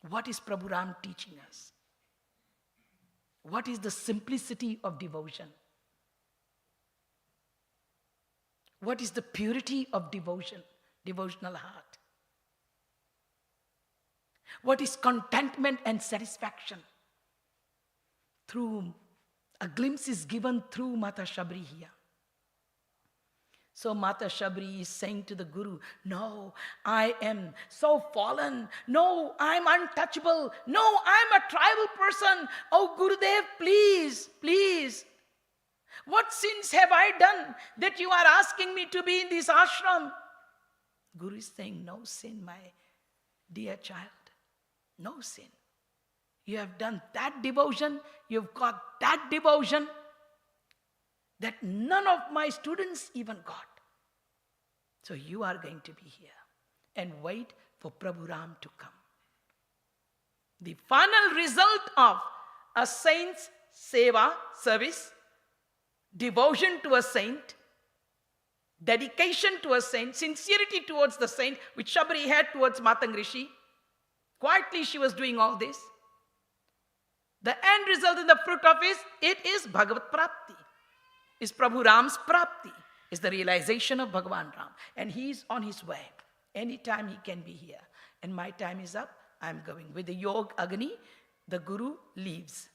What is Prabhu Ram teaching us? What is the simplicity of devotion? What is the purity of devotion, devotional heart? What is contentment and satisfaction? Through a glimpse is given through Mata Shabri here. So Mata Shabri is saying to the Guru, no, I am so fallen. No, I'm untouchable. No, I'm a tribal person. Oh, Gurudev, please, please. What sins have I done that you are asking me to be in this ashram? Guru is saying, no sin, my dear child. No sin. You have done that devotion. You've got that devotion that none of my students even got. So you are going to be here and wait for Prabhu Ram to come. The final result of a saint's seva, service, devotion to a saint, dedication to a saint, sincerity towards the saint, which Shabri had towards Matang Rishi. Quietly she was doing all this. The end result and the fruit of it is Bhagavat Prapti, is Prabhu Ram's Prapti, is the realization of Bhagavan Ram. And he is on his way. Anytime he can be here. And my time is up, I'm going. With the Yog Agni, the Guru leaves.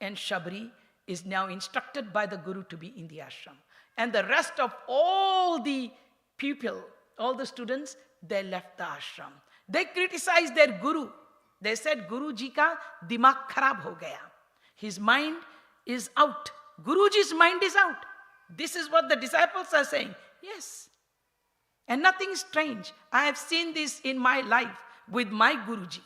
And Shabri is now instructed by the Guru to be in the ashram. And the rest of all the people, all the students, they left the ashram. They criticized their Guru. They said, Guru ji ka dimag kharab ho gaya. His mind is out. Guruji's mind is out. This is what the disciples are saying. Yes. And nothing strange. I have seen this in my life with my Guruji.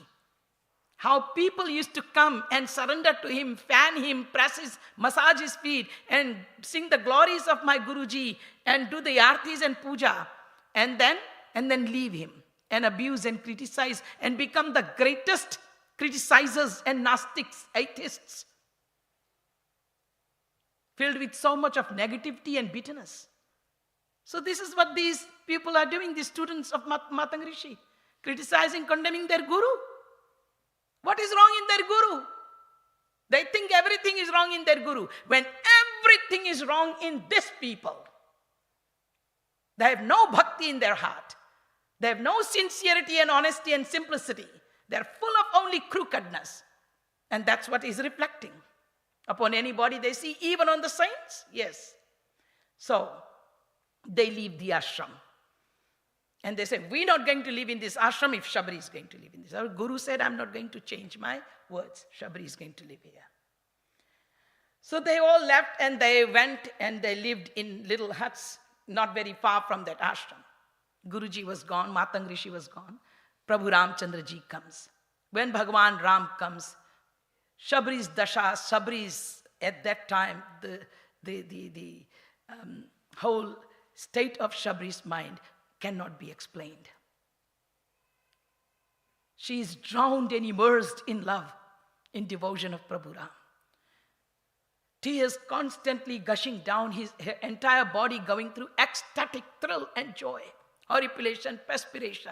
How people used to come and surrender to him, fan him, press his, massage his feet, and sing the glories of my Guruji, and do the Aartis and puja, and then leave him, and abuse and criticize, and become the greatest criticizers and Gnostics, atheists, filled with so much of negativity and bitterness. So this is what these people are doing, these students of Matang Rishi, criticizing, condemning their Guru. What is wrong in their Guru? They think everything is wrong in their Guru, when everything is wrong in this people. They have no bhakti in their heart. They have no sincerity and honesty and simplicity. They're full of only crookedness. And that's what is reflecting upon anybody they see, even on the saints. Yes. So they leave the ashram. And they said, we're not going to live in this ashram if Shabri is going to live in this. Our Guru said, I'm not going to change my words. Shabri is going to live here. So they all left and they went and they lived in little huts, not very far from that ashram. Guruji was gone, Matang Rishi was gone. Prabhu Ramchandra ji comes. When Bhagavan Ram comes, Shabri's dasha, Shabri's at that time, the whole state of Shabri's mind cannot be explained. She is drowned and immersed in love, in devotion of Prabhu Ram. Tears constantly gushing down her entire body, going through ecstatic thrill and joy, horripilation, perspiration.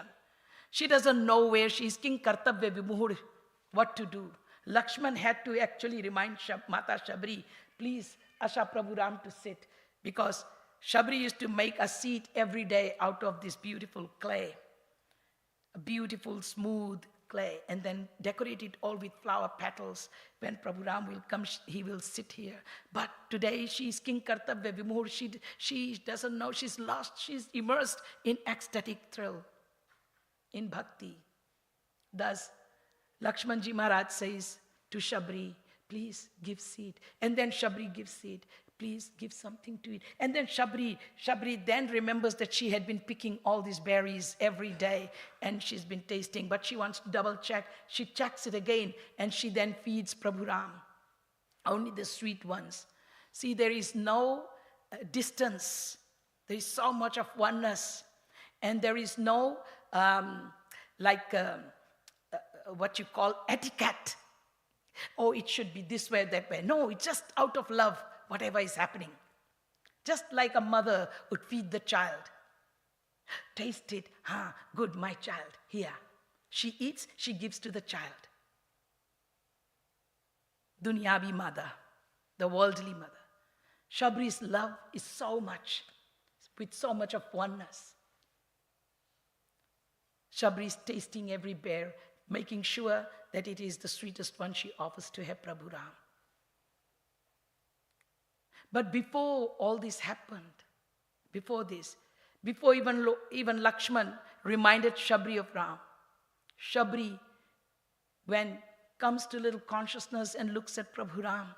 She doesn't know where she is. King Kartavya Vimuhur, what to do. Lakshman had to actually remind Mata Shabri, please, Asha Prabhu Ram to sit, because Shabri used to make a seat every day out of this beautiful clay, a beautiful smooth clay, and then decorate it all with flower petals. When Prabhu Ram will come, he will sit here. But today she's King Kartavya Vimur. She doesn't know, she's lost, she's immersed in ecstatic thrill, in bhakti. Thus, Lakshmanji Maharaj says to Shabri, please give seed. And then Shabri gives seed. Please give something to eat. And then Shabri then remembers that she had been picking all these berries every day and she's been tasting, but she wants to double check. She checks it again and she then feeds Prabhu Ram, only the sweet ones. See, there is no distance. There is so much of oneness. And there is no what you call etiquette. Oh, it should be this way, that way. No, it's just out of love, whatever is happening. Just like a mother would feed the child. Taste it, good, my child, here. She eats, she gives to the child. Dunyavi mother, the worldly mother. Shabri's love is so much, with so much of oneness. Shabri is tasting every bear, making sure that it is the sweetest one she offers to her Prabhu Ram. But before all this happened, before even Lakshman reminded Shabri of Ram, Shabri, when comes to little consciousness and looks at Prabhu Ram,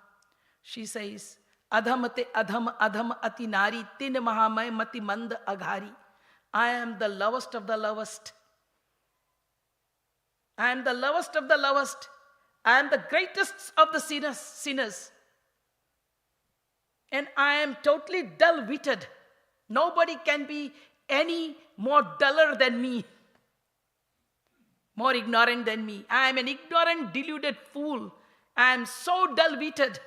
she says, Adhamate adham adham ati nari tin mahamay mati mand aghari. I am the lowest of the lowest. I am the lowest of the lowest. I am the greatest of the sinners. And I am totally dull-witted. Nobody can be any more duller than me, more ignorant than me. I am an ignorant, deluded fool. I am so dull-witted.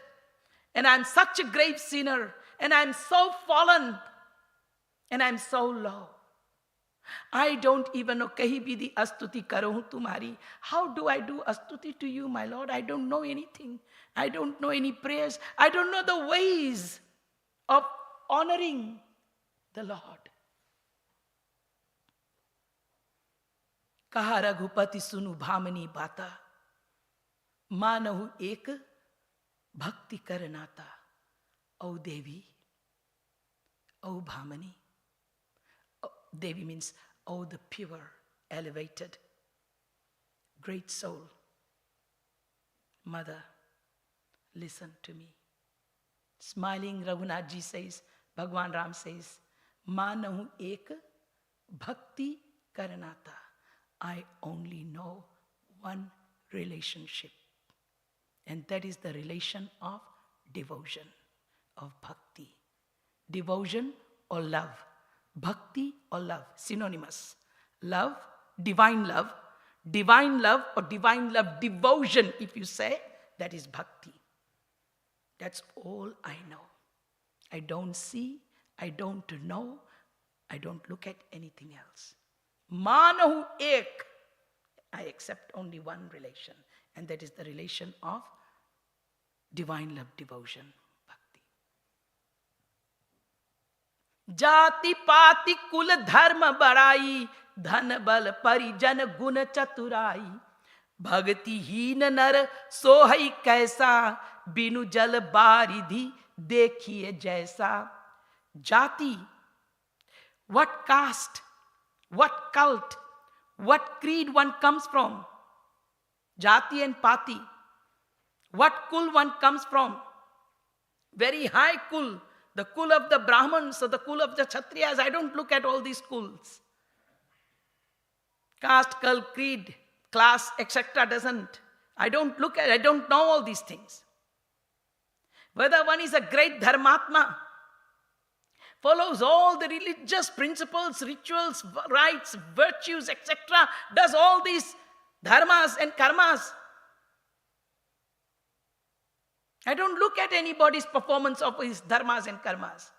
And I am such a grave sinner. And I am so fallen. And I am so low. I don't even know, kahi bhi astuti karo tumhari. How do I do astuti to you, my Lord? I don't know anything. I don't know any prayers. I don't know the ways of honoring the Lord. Kaha Raghupati sunu bhamani bata. Manahu ek bhakti karanata. O Devi, O Bhamani. Devi means, oh, the pure, elevated, great soul. Mother, listen to me. Smiling, Raghunathji says, Bhagwan Ram says, Manahu ek bhakti karanata. I only know one relationship. And that is the relation of devotion, of bhakti. Devotion or love. Bhakti or love, synonymous. Love, divine love or divine love devotion, if you say, that is bhakti. That's all I know. I don't see, I don't know, I don't look at anything else. Manahu ek. I accept only one relation, and that is the relation of divine love, devotion. जाति पाति कुल धर्म बड़ाई धन बल परिजन गुण चतुराई भक्ति हीन नर सोहई कैसा बिनु जल बारिधि देखिए जैसा. Jati, what caste, what cult, what creed one comes from. Jati and Pati, what kul one comes from. Very high kul. The kul of the Brahmins or the kul of the Kshatriyas, I don't look at all these kuls. Caste, kul, creed, class, etc. doesn't. I don't look at, I don't know all these things. Whether one is a great dharmatma, follows all the religious principles, rituals, rites, virtues, etc., does all these dharmas and karmas. I don't look at anybody's performance of his dharmas and karmas.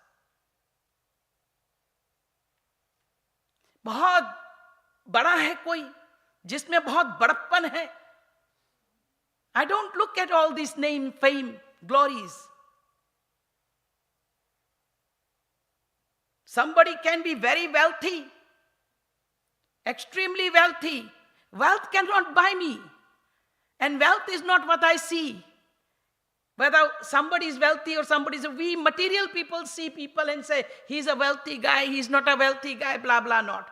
बहुत बड़ा है कोई जिसमें बहुत बड़प्पन है. I don't look at all these name, fame, glories. Somebody can be very wealthy, extremely wealthy. Wealth cannot buy me. And wealth is not what I see. Whether somebody is wealthy or somebody is, we material people see people and say, he's a wealthy guy, he's not a wealthy guy, blah, blah, not.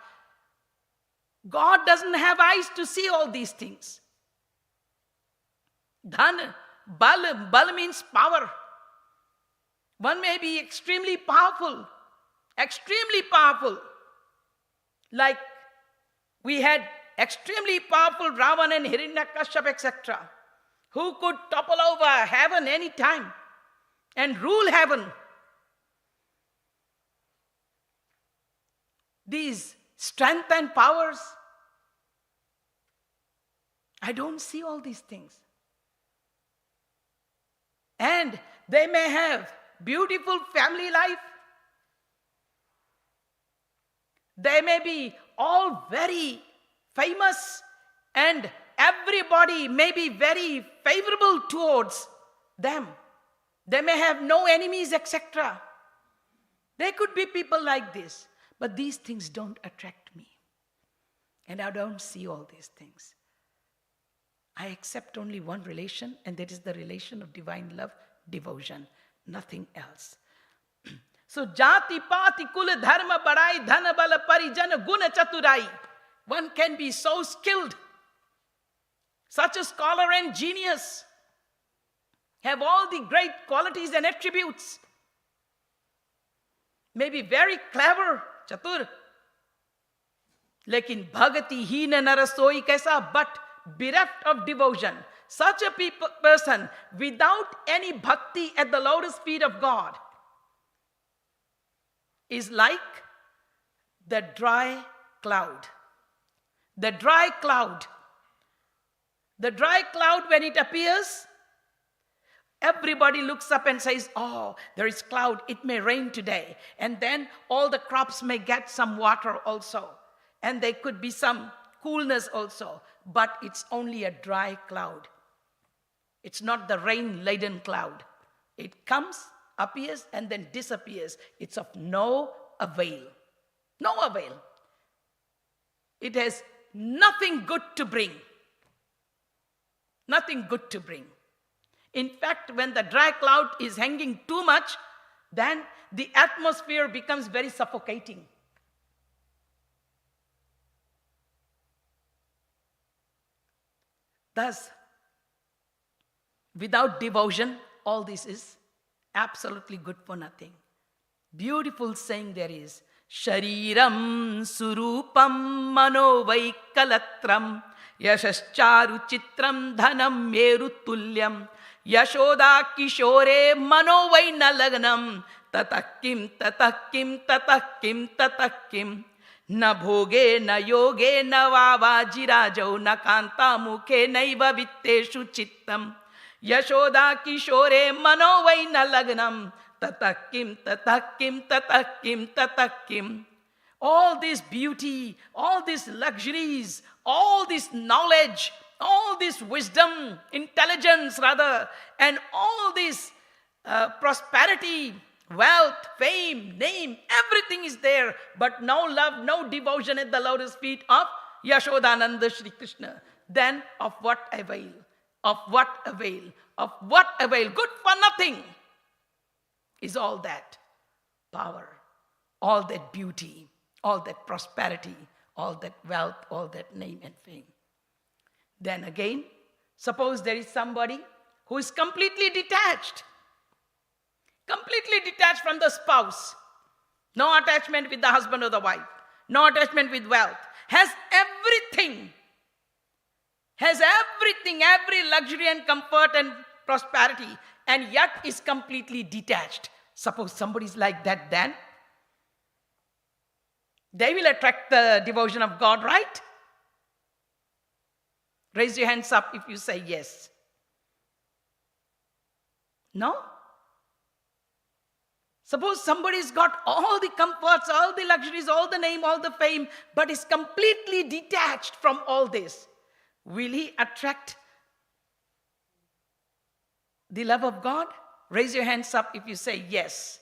God doesn't have eyes to see all these things. Dhan, bal means power. One may be extremely powerful. Like we had extremely powerful Ravan and Hiranyakashyap, etc., who could topple over heaven any time and rule heaven. These strength and powers. I don't see all these things. And they may have beautiful family life. They may be all very famous, and everybody may be very favorable towards them. They may have no enemies, etc. There could be people like this, but these things don't attract me. And I don't see all these things. I accept only one relation, and that is the relation of divine love, devotion, nothing else. So, jati, pati, kula, dharma, badai, dhana, bala, parijana, guna, chaturai. One can be so skilled, such a scholar and genius, have all the great qualities and attributes, may be very clever, chatur. Lekin bhagati hi na narasoi kaisa, but bereft of devotion. Such a person without any bhakti at the lotus feet of God is like the dry cloud. The dry cloud. The dry cloud, when it appears, everybody looks up and says, oh, there is cloud, it may rain today. And then all the crops may get some water also. And there could be some coolness also. But it's only a dry cloud. It's not the rain-laden cloud. It comes, appears, and then disappears. It's of no avail. No avail. It has nothing good to bring. Nothing good to bring. In fact, when the dry cloud is hanging too much, then the atmosphere becomes very suffocating. Thus, without devotion, all this is absolutely good for nothing. Beautiful saying there is, Shariram surupam manovaikalatram yashascharu chitram dhanam merutulyam yashoda kishore manovainalagnam tatakim tatakim tatakim tatakim na bhoge na yoge na vavajirajau na kanta mukhe naiva vitteshu chittam yashoda kishore manovainalagnam tatakim tatakim tatakim tatakim. All this beauty, all these luxuries, all this knowledge, all this wisdom, intelligence rather, and all this prosperity, wealth, fame, name, everything is there, but no love, no devotion at the lotus feet of Yashodananda Shri Krishna. Then of what avail? Of what avail? Of what avail? Good for nothing is all that power, all that beauty, all that prosperity, all that wealth, all that name and fame. Then again, suppose there is somebody who is completely detached from the spouse, no attachment with the husband or the wife, no attachment with wealth, has everything, every luxury and comfort and prosperity, and yet is completely detached. Suppose somebody is like that, then they will attract the devotion of God, right? Raise your hands up if you say yes. No? Suppose somebody's got all the comforts, all the luxuries, all the name, all the fame, but is completely detached from all this. Will he attract the love of God? Raise your hands up if you say yes.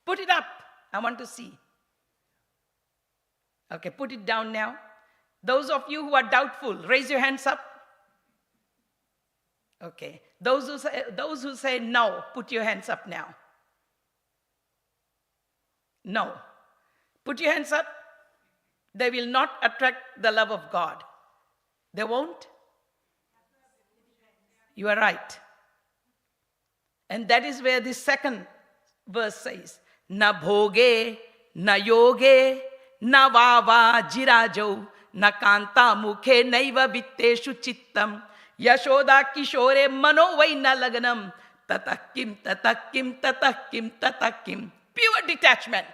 Put it up. I want to see. Okay, put it down now. Those of you who are doubtful, raise your hands up. Okay. Those who say no, put your hands up now. No. Put your hands up. They will not attract the love of God. They won't? You are right. And that is where the second verse says, na bhoge, na yoge, na vava jirajau, na kanta mukhe naiva vitteshu chittam, yashoda kishore mano vaina laganam, tatakim, tatakim, tatakim, tatakim. Pure detachment,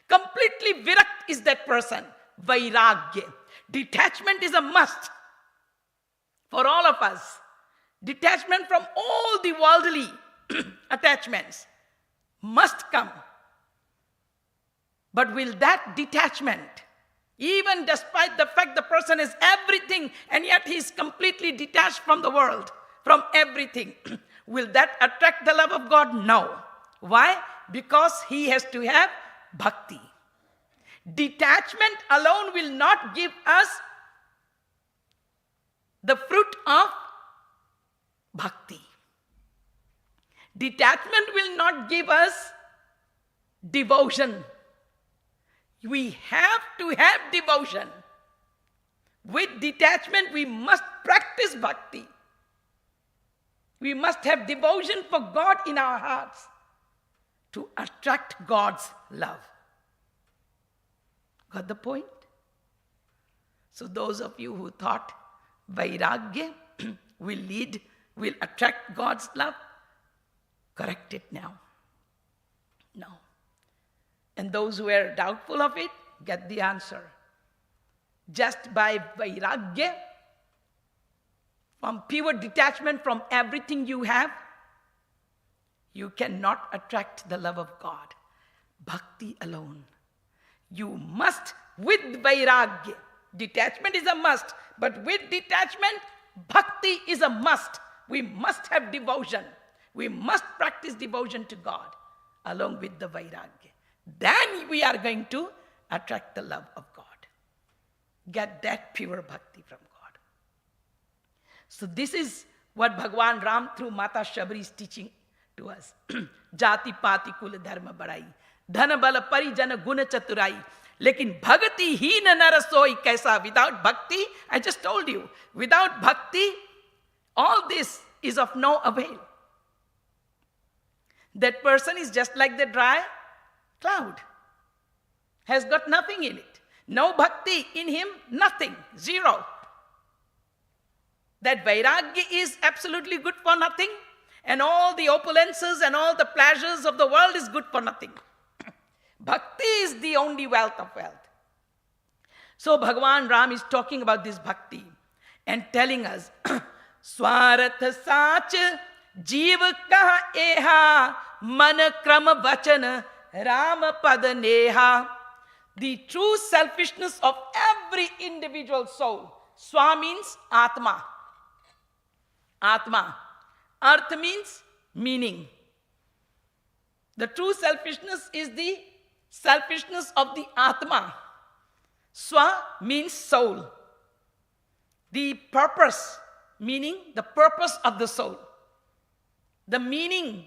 Completely virat is that person. Vairagya. Detachment is a must for all of us. Detachment from all the worldly attachments must come. But will that detachment, even despite the fact the person is everything and yet he is completely detached from the world, from everything, will that attract the love of God? No. Why? Because he has to have bhakti. Detachment alone will not give us the fruit of bhakti. Detachment will not give us devotion. We have to have devotion. With detachment, we must practice bhakti. We must have devotion for God in our hearts to attract God's love. Got the point? So those of you who thought Vairagya will attract God's love, correct it now. No. And those who are doubtful of it, get the answer. Just by Vairagya, from pure detachment from everything you have, you cannot attract the love of God. Bhakti alone. You must, with Vairagya, detachment is a must, but with detachment, bhakti is a must. We must have devotion. We must practice devotion to God along with the Vairagya. Then we are going to attract the love of God. Get that pure bhakti from God. So this is what Bhagwan Ram through Mata Shabri is teaching to us. Jati pati kul dharma badai, dhana bala parijana guna chaturai. Lekin bhakti hi na narasoi kaisa. Without bhakti, I just told you, without bhakti, all this is of no avail. That person is just like the dry cloud. Has got nothing in it. No bhakti in him, nothing, zero. That Vairagya is absolutely good for nothing, and all the opulences and all the pleasures of the world is good for nothing. Bhakti is the only wealth of wealth. So Bhagwan Ram is talking about this bhakti and telling us, Swarath sach jeev kaha eha man kram vachan ram pad neha. The true selfishness of every individual soul. Swa means Atma. Atma. Arth means meaning. The true selfishness is the selfishness of the Atma. Swa means soul. The purpose, meaning the purpose of the soul. The meaning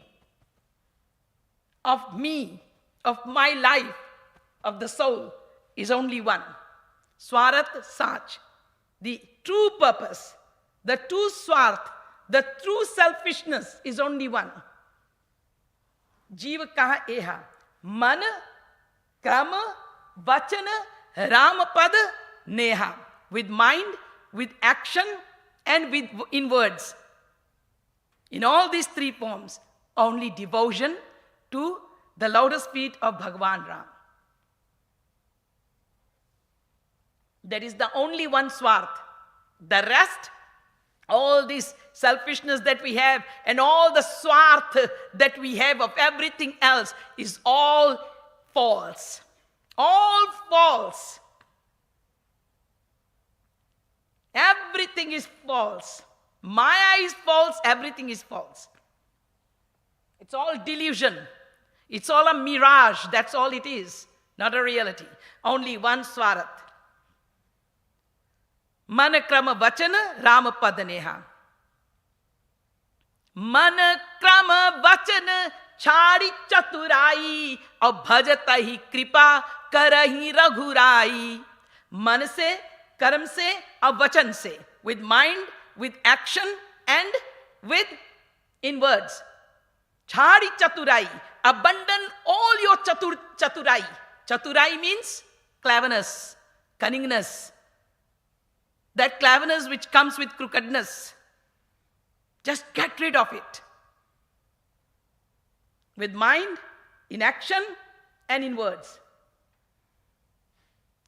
of me, of my life, of the soul is only one. Swarath Sach. The true purpose, the true swarth, the true selfishness is only one. Jeeva kaha eha. Man, krama, vachana, ramapad, neha. With mind, with action, and in words. In all these three forms, only devotion to the lotus feet of Bhagwan Ram. That is the only one swarth. The rest, all this selfishness that we have and all the swarth that we have of everything else is all false. All false. Everything is false. Maya is false, everything is false. It's all delusion. It's all a mirage, that's all it is. Not a reality. Only one swarath. Man krama vachana rama padaneha. Man krama vachana chari chaturai aur bhajata hi kripa karahi raghurai. Man se, karam se, aur vachan se. With mind, with action, and in words. Chari chaturai. Abandon all your chaturai. Chaturai means cleverness, cunningness. That cleverness which comes with crookedness. Just get rid of it. With mind, in action, and in words.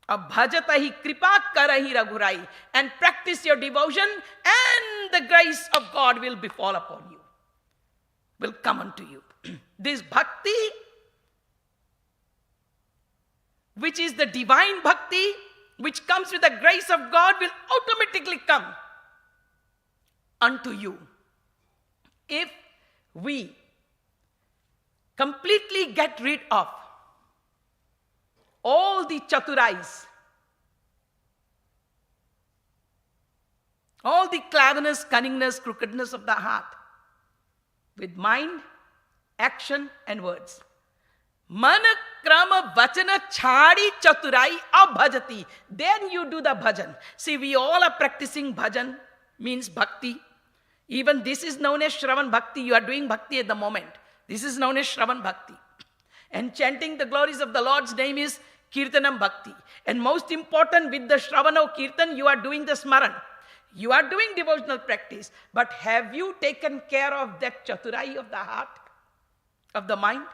Ab bhajatahi kripa karahi raghurai. And practice your devotion, and the grace of God will befall upon you, will come unto you. This bhakti, which is the divine bhakti, which comes with the grace of God, will automatically come unto you. If we completely get rid of all the chaturais, all the cleverness, cunningness, crookedness of the heart, with mind, action and words. Mana krama vachana chhadi chaturai abhajati. Then you do the bhajan. See, we all are practicing bhajan, means bhakti. Even this is known as Shravan Bhakti. You are doing bhakti at the moment. This is known as Shravan Bhakti. And chanting the glories of the Lord's name is Kirtanam Bhakti. And most important, with the Shravan or Kirtan, you are doing the Smaran. You are doing devotional practice. But have you taken care of that chaturai of the heart, of the mind?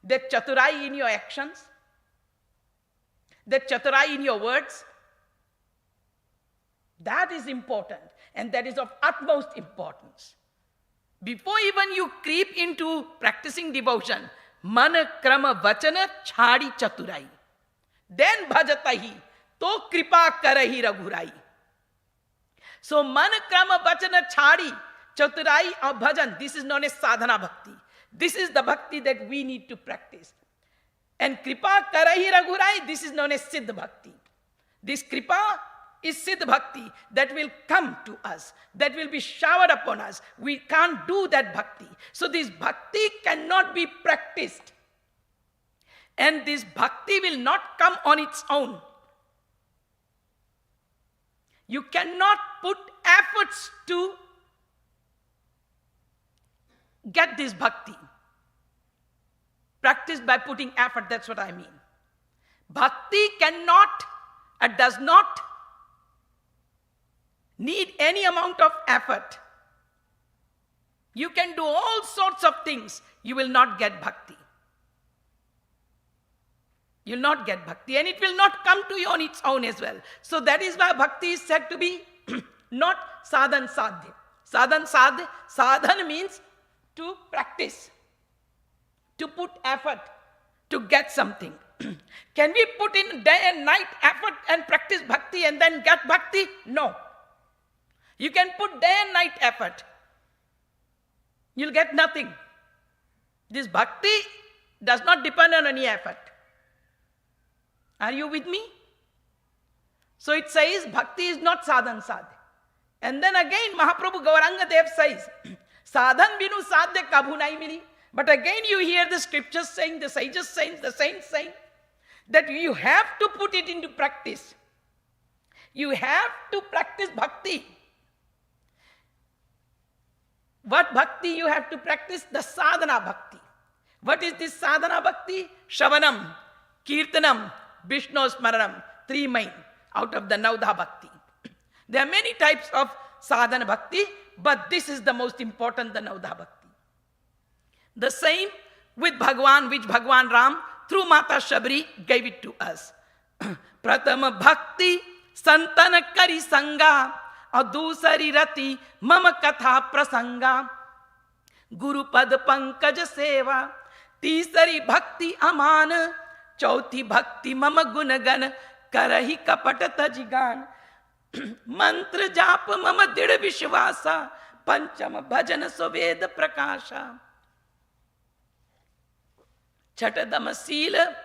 That chaturai in your actions? That chaturai in your words? That is important. And that is of utmost importance. Before even you creep into practicing devotion, mana krama vachana chhadi chaturai. Then bhajatahi, to kripa karahi raghurai. So mana krama vachana chhadi chaturai or bhajan, this is known as sadhana bhakti. This is the bhakti that we need to practice. And kripa karahi raghurai, this is known as siddha bhakti. This kripa is siddha bhakti that will come to us, that will be showered upon us. We can't do that bhakti. So this bhakti cannot be practiced. And this bhakti will not come on its own. You cannot put efforts to get this bhakti. Practice by putting effort, that's what I mean. Bhakti does not need any amount of effort. You can do all sorts of things. You will not get bhakti. You will not get bhakti, and it will not come to you on its own as well. So that is why bhakti is said to be not sadhan sadhya. Sadhan sadhya, sadhan means to practice, to put effort, to get something. Can we put in day and night effort and practice bhakti and then get bhakti? No. You can put day and night effort. You'll get nothing. This bhakti does not depend on any effort. Are you with me? So it says bhakti is not sadhan sadhya. And then again Mahaprabhu Gauranga Dev says, sadhan binu sadhya kabhu nahi mili. But again you hear the scriptures saying, the sages saying, the saints saying, that you have to put it into practice. You have to practice bhakti. What bhakti you have to practice? The sadhana bhakti. What is this sadhana bhakti? Shravanam, Kirtanam, Vishnu Smaranam. Three main out of the Navdha bhakti. There are many types of sadhana bhakti, but this is the most important, the Navdha bhakti. The same with Bhagwan, which Bhagwan Ram through Mata Shabri gave it to us. Pratama bhakti santana kari sanga adusari rati mama katha prasanga guru pad pankaj seva tisari bhakti aman chauthi bhakti mama gunagan karahi kapat tajigan mantra jap mama did vishwasa pancham bhajan soved prakasha Chatadama sila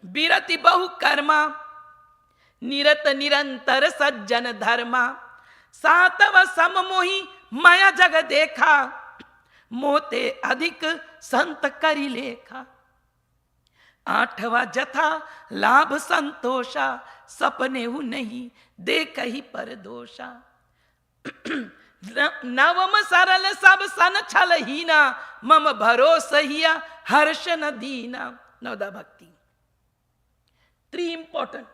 birati bahu karma nirat nirantar sajjan dharma satava samamohi maya jaga dekha mote adhik sant kari lekha आठवा जथा लाभ संतोषा सपने who नहीं देख ही पर दोषा नवम सरल सब सन छल हीना मम भरोस हिया हर्ष न दीना. Navda bhakti. Three important.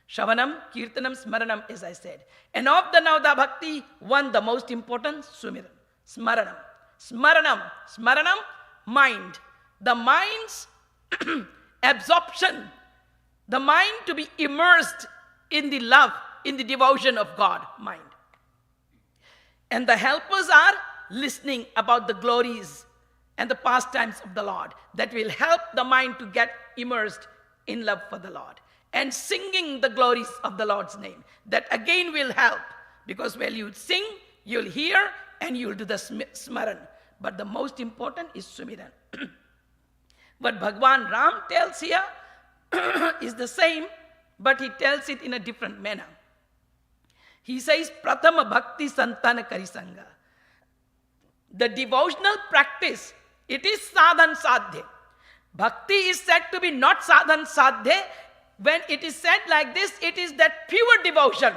Shravanam, Kirtanam, Smaranam, as I said. And of the Navda bhakti, one the most important, Sumiran. Smaranam. Smaranam. Smaranam, mind. The mind's absorption the mind to be immersed in the love, in the devotion of God, mind. And the helpers are listening about the glories and the pastimes of the Lord that will help the mind to get immersed in love for the Lord. And singing the glories of the Lord's name. That again will help, because when you sing, you'll hear and you'll do the smaran. But the most important is sumiran. What Bhagwan Ram tells here is the same, but he tells it in a different manner. He says, Prathama Bhakti Santana Karisanga. The devotional practice, it is sadhan sadhya. Bhakti is said to be not sadhan sadhya. When it is said like this, it is that pure devotion.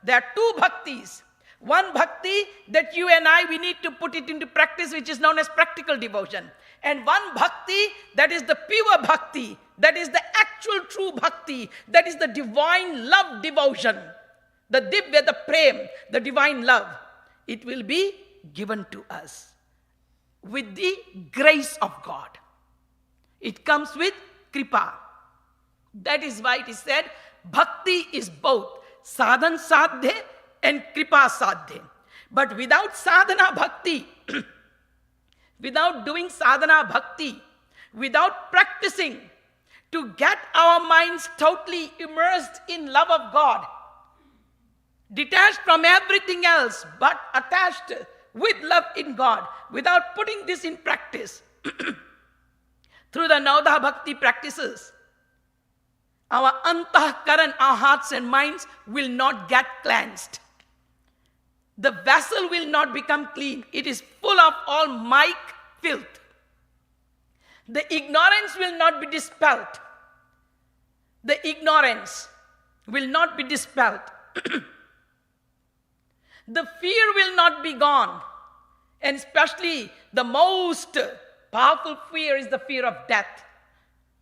There are two bhaktis. One bhakti that you and I, we need to put it into practice, which is known as practical devotion. And one bhakti that is the pure bhakti, that is the actual true bhakti, that is the divine love devotion. The divya, the prem, the divine love. It will be given to us with the grace of God. It comes with kripa. That is why it is said, bhakti is both sadhan sadhya and kripa sadhya. But without sadhana bhakti, without doing sadhana bhakti, without practicing to get our minds totally immersed in love of God, detached from everything else, but attached with love in God, without putting this in practice, through the Navadha Bhakti practices, our antahkaran, our hearts and minds will not get cleansed. The vessel will not become clean. It is full of all mic filth. The ignorance will not be dispelled. The ignorance will not be dispelled. The fear will not be gone. And especially the most powerful fear is the fear of death.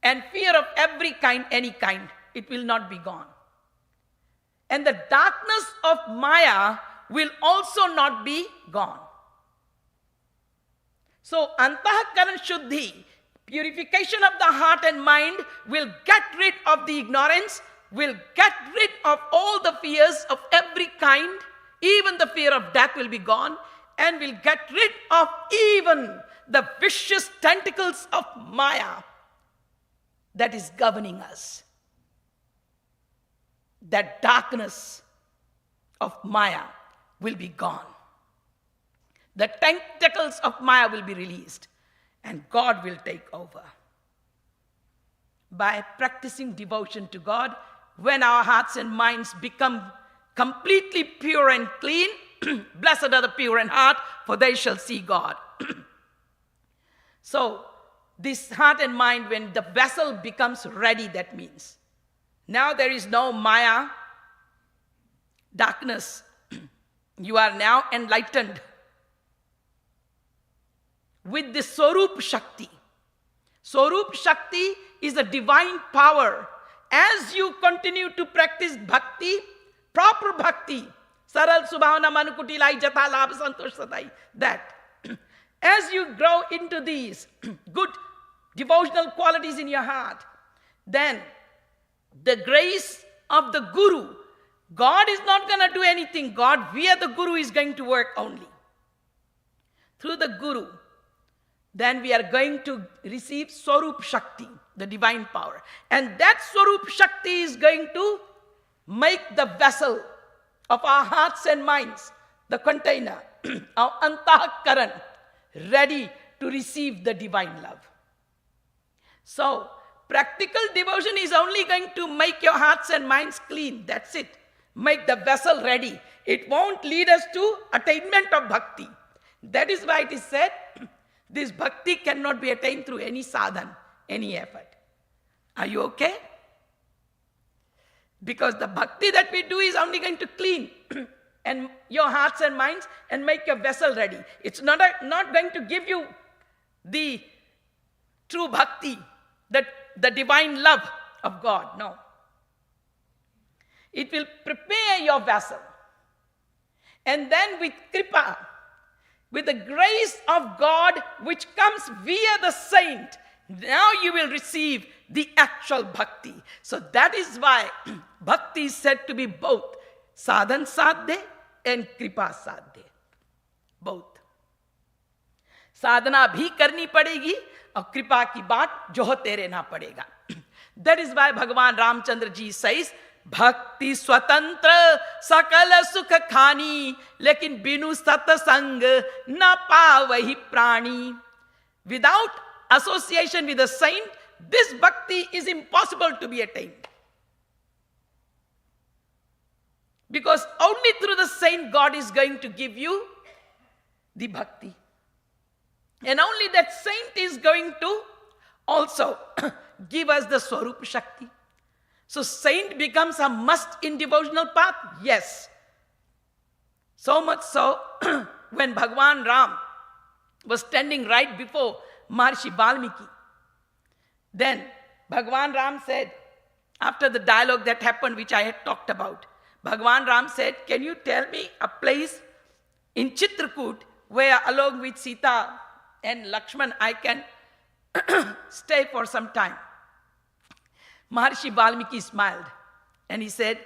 And fear of every kind, any kind, it will not be gone. And the darkness of Maya will also not be gone. So, antahkaran shuddhi, purification of the heart and mind, will get rid of the ignorance, will get rid of all the fears of every kind. Even the fear of death will be gone, and will get rid of even the vicious tentacles of Maya that is governing us. That darkness of Maya will be gone. The tentacles of Maya will be released, and God will take over. By practicing devotion to God, when our hearts and minds become completely pure and clean, blessed are the pure in heart, for they shall see God. So, this heart and mind, when the vessel becomes ready, that means now there is no Maya, darkness. You are now enlightened with the Swarup Shakti. Swarup Shakti is a divine power. As you continue to practice bhakti, proper bhakti, saral subhavana manukuti lai jatha labh santosh sadai, that as you grow into these good devotional qualities in your heart, then the grace of the Guru, God is not going to do anything. God via the Guru is going to work only. Through the Guru, then we are going to receive Swarup Shakti, the divine power. And that Swarup Shakti is going to make the vessel of our hearts and minds, the container, our antahkaran, ready to receive the divine love. So, practical devotion is only going to make your hearts and minds clean. That's it. Make the vessel ready. It won't lead us to attainment of bhakti. That is why it is said, this bhakti cannot be attained through any sadhan, any effort. Are you okay? Because the bhakti that we do is only going to clean and your hearts and minds and make your vessel ready. It's not going to give you the true bhakti, the divine love of God. No. It will prepare your vessel. And then with kripa, with the grace of God which comes via the saint, Now you will receive the actual bhakti. So that is why bhakti is said to be both sadhan sadhya and kripa sadhya. Both. साधना भी करनी पड़ेगी और कृपा की बाट जो होते रहना पड़ेगा. That is why भगवान रामचंद्र जी says, भक्ति स्वतंत्र सकल सुख खानी, लेकिन बिनु सत्संग न पावहि प्राणी. Without association with a saint, this bhakti is impossible to be attained. Because only through the saint God is going to give you the bhakti. And only that saint is going to also give us the Swarup Shakti. So saint becomes a must in devotional path? Yes. So much so, when Bhagwan Ram was standing right before Maharishi Valmiki, then Bhagwan Ram said, after the dialogue that happened, which I had talked about, Bhagwan Ram said, can you tell me a place in Chitrakoot where along with Sita and Lakshman I can stay for some time? Maharishi Valmiki smiled and he said,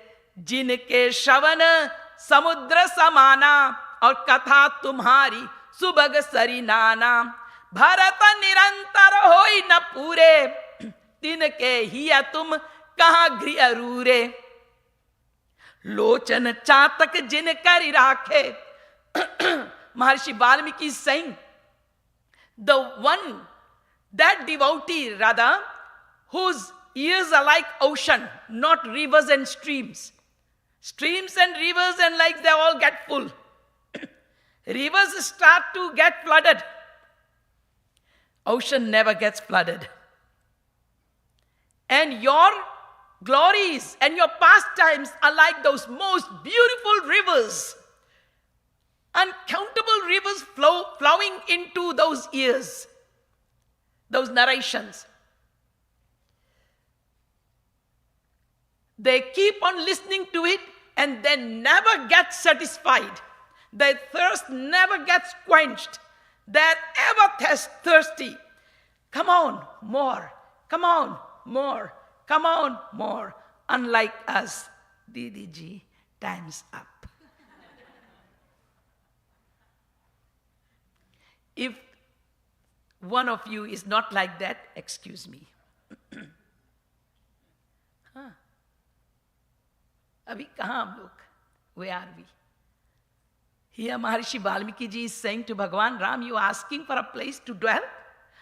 Jinke Shavana Samudra Samana aur Katha Tumhari Subhag Sarinana Bharata Nirantar hoi na pure Tinke hiya tum kaha gri arure Lochan chatak jin kari rakhe. Maharishi Valmiki is saying, the one, that devotee, Radha, whose ears are like ocean, not rivers and streams. Streams and rivers and lakes, they all get full. Rivers start to get flooded. Ocean never gets flooded. And your glories and your pastimes are like those most beautiful rivers. Uncountable rivers flowing into those ears, those narrations. They keep on listening to it and they never get satisfied. Their thirst never gets quenched. They're ever thirsty. Come on, more. Come on, more. Come on, more. Unlike us, Didi ji, time's up. If one of you is not like that, excuse me. Abhi kahan hum log? Where are we? Here Maharishi Valmiki ji is saying to Bhagwan Ram, you are asking for a place to dwell?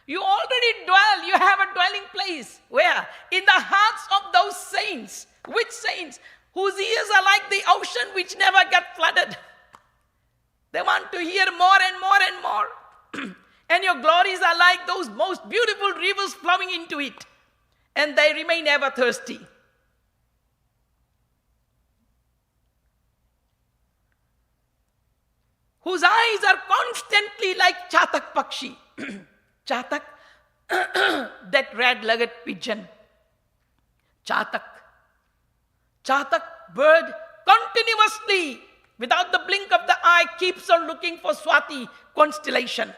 You already dwell. You have a dwelling place. Where? In the hearts of those saints. Which saints? Whose ears are like the ocean which never get flooded. They want to hear more and more and more. And your glories are like those most beautiful rivers flowing into it. And they remain ever thirsty. Whose eyes are constantly like Chatak Pakshi. Chatak, that red-legged pigeon. Chatak. Chatak bird continuously, without the blink of the eye, keeps on looking for Swati constellation.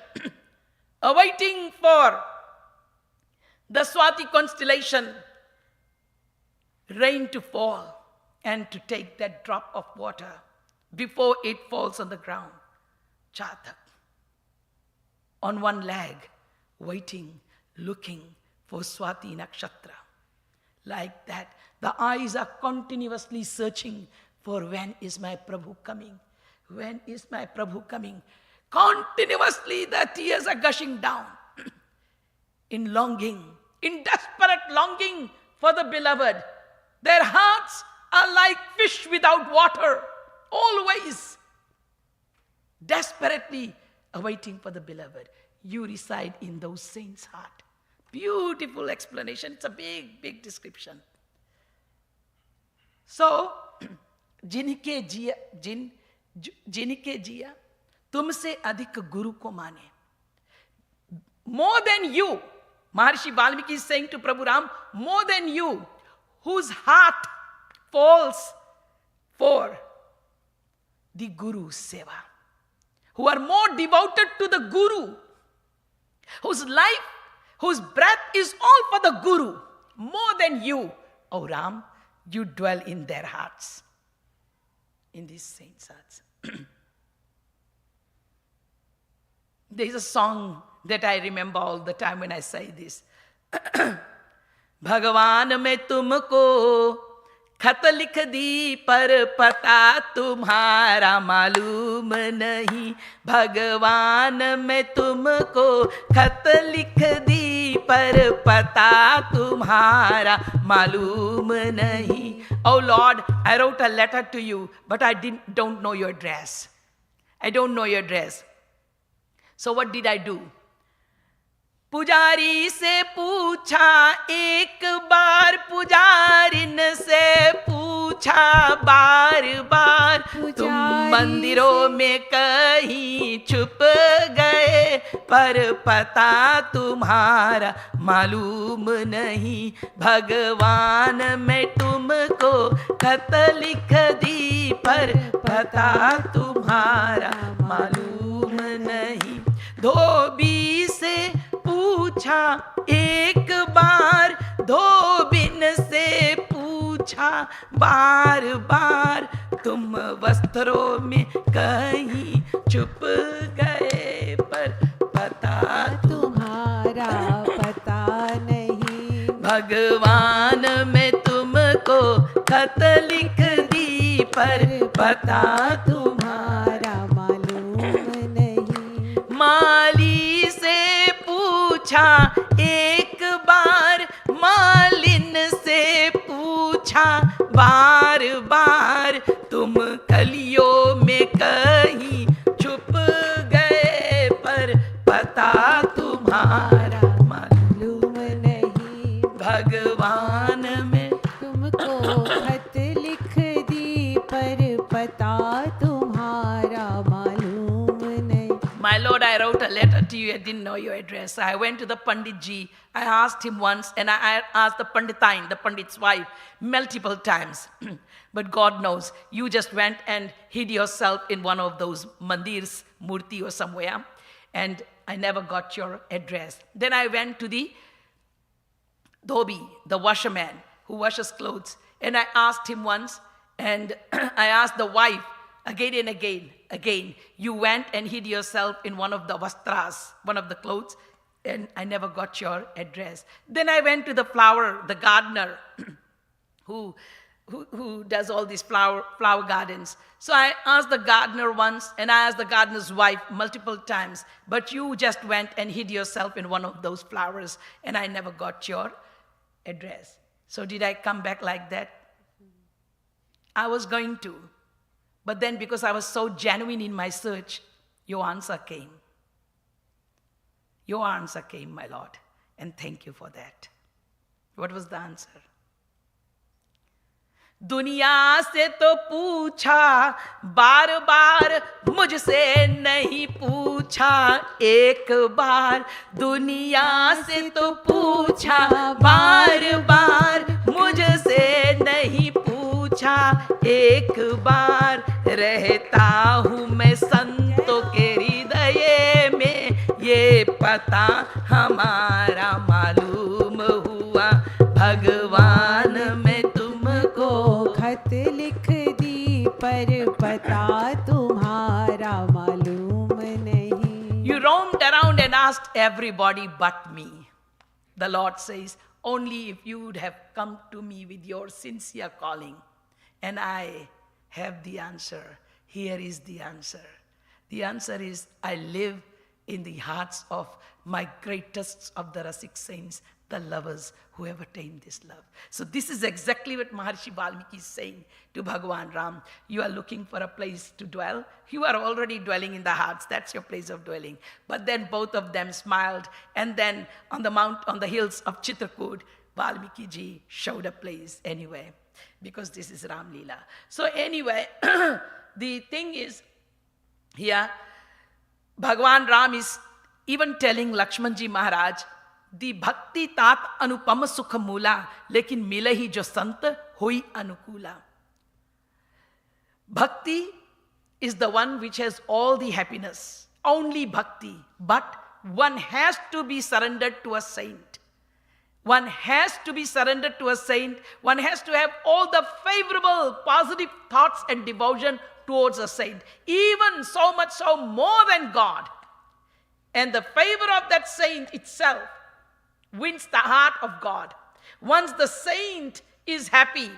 Awaiting for the Swati constellation rain to fall and to take that drop of water before it falls on the ground. Chatak. On one leg, waiting, looking for Swati Nakshatra. Like that, the eyes are continuously searching for when is my Prabhu coming? When is my Prabhu coming? Continuously the tears are gushing down in longing, in desperate longing for the beloved. Their hearts are like fish without water, always desperately awaiting for the beloved. You reside in those saints' heart. Beautiful explanation. It's a big, big description. So, जिनके जिया तुमसे अधिक गुरु को माने. More than you, Maharishi Valmiki is saying to Prabhu Ram, more than you, whose heart falls for the Guru Seva, who are more devoted to the Guru, whose life whose breath is all for the Guru, more than you, O Ram, you dwell in their hearts, in these saints' hearts. There is a song that I remember all the time when I say this. भगवान मैं तुमको खत लिख दी पर पता तुम्हारा मालूम नहीं. भगवान मैं तुमको खत लिख दी पर पता तुम्हारा मालूम नहीं. Oh Lord, I wrote a letter to you, but I don't know your address. I don't know your address. So what did I do? पुजारी से पूछा एक बार, पुजारिन से पूछा बार बार. तुम मंदिरों में कहीं छुप गए पर पता तुम्हारा मालूम नहीं. भगवान मैं तुमको खत लिख दी पर पता तुम्हारा मालूम नहीं. धोबी से पूछा एक बार, धोबिन से पूछा बार बार. तुम वस्त्रों में कहीं छुप गए पर पता तुम्हारा पता नहीं. भगवान मैं तुमको खत लिख दी पर पता तुम्हारा मालूम नहीं. माली से पूछा एक बार, मालिन से पूछा बार बार. तुम कलियों में कहीं छुप गए पर पता तुम्हारा मालूम नहीं. भगवान में तुमको खत लिख दी पर पता तुम्हारा मालूम नहीं. My Lord, I wrote a letter to you. I didn't know your address. I went to the Pandit ji. I asked him once, and I asked the Panditain, the Pandit's wife, multiple times. But God knows, you just went and hid yourself in one of those mandirs, murti or somewhere, and I never got your address. Then I went to the dhobi, the washerman who washes clothes, and I asked him once, and I asked the wife again and again, you went and hid yourself in one of the vastras, one of the clothes, and I never got your address. Then I went to the the gardener, who does all these flower gardens. So I asked the gardener once, and I asked the gardener's wife multiple times, but you just went and hid yourself in one of those flowers, and I never got your address. So did I come back like that? I was going to. But then because I was so genuine in my search, your answer came. Your answer came, my Lord. And thank you for that. What was the answer? दुनिया से तो पूछा बार बार, मुझसे नहीं पूछा एक बार. दुनिया से तो पूछा बार बार, मुझसे नहीं पूछा एक बार. रहता हूँ मैं संतों के हृदय में, ये पता हमारा मालूम हुआ. भगवान मैं तुमको खत लिख दी पर पता तुम्हारा मालूम नहीं. You roamed around and asked everybody but me. The Lord says, only if you would have come to me with your sincere calling, and I have the answer. Here is the answer. The answer is, I live in the hearts of my greatest of the Rasik saints, the lovers who have attained this love. So this is exactly what Maharshi Valmiki is saying to Bhagavan Ram. You are looking for a place to dwell. You are already dwelling in the hearts. That's your place of dwelling. But then both of them smiled, and then on the hills of Chitrakoot, Valmiki ji showed a place anyway, because this is Ram Leela. So anyway, the thing is, here, Bhagavan Ram is even telling Lakshmanji Maharaj, the bhakti tat anupam sukha mula, lekin mile hi jo sant hoi anukula. Bhakti is the one which has all the happiness, only bhakti. But one has to be surrendered to a saint. One has to be surrendered to a saint. One has to have all the favorable, positive thoughts and devotion towards a saint. Even so much so more than God. And the favor of that saint itself wins the heart of God. Once the saint is happy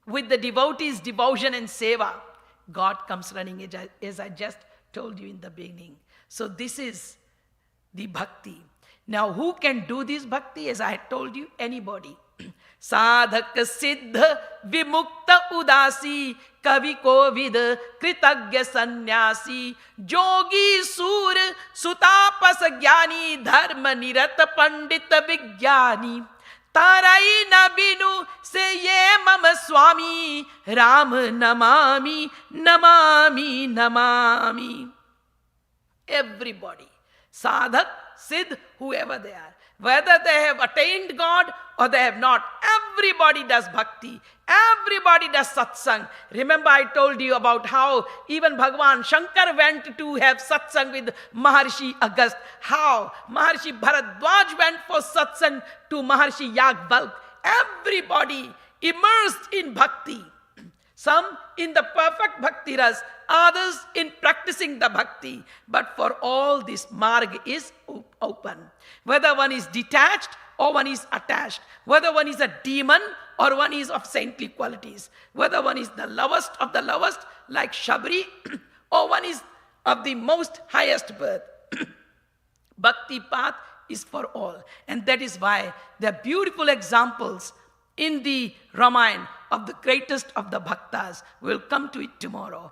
with the devotee's devotion and seva, God comes running, as I just told you in the beginning. So this is the bhakti. Now who can do this bhakti? As I had told you, anybody. Sadhak siddha vimukta udasi kavi kovid kritagya sannyasi jogi sur sutapas jnani dharma nirata pandita vigyani tarai nabinu se ye mama swami ram namami namami namami. Everybody, sadhak, siddh, whoever they are, whether they have attained God or they have not, everybody does bhakti, everybody does satsang. Remember I told you about how even Bhagavan Shankar went to have satsang with Maharshi Agast, how Maharshi Bharadwaj went for satsang to Maharshi Yagvalk. Everybody immersed in bhakti. Some in the perfect bhakti ras, others in practicing the bhakti. But for all this, marg is open. Whether one is detached or one is attached. Whether one is a demon or one is of saintly qualities. Whether one is the lowest of the lowest like Shabri or one is of the most highest birth. Bhakti path is for all. And that is why there are beautiful examples in the Ramayan of the greatest of the bhaktas. We will come to it tomorrow.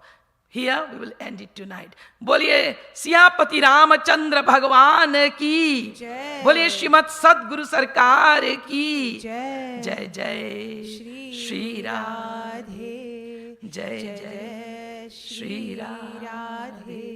Here we will end it tonight. Boliye Siyapati Ramachandra Bhagavan ki Jai. Boliye Shrimad Sadguru Sarkar ki Jai. Jai Jai Shri Radhe Radhe. Jai Jai Shri Radhe.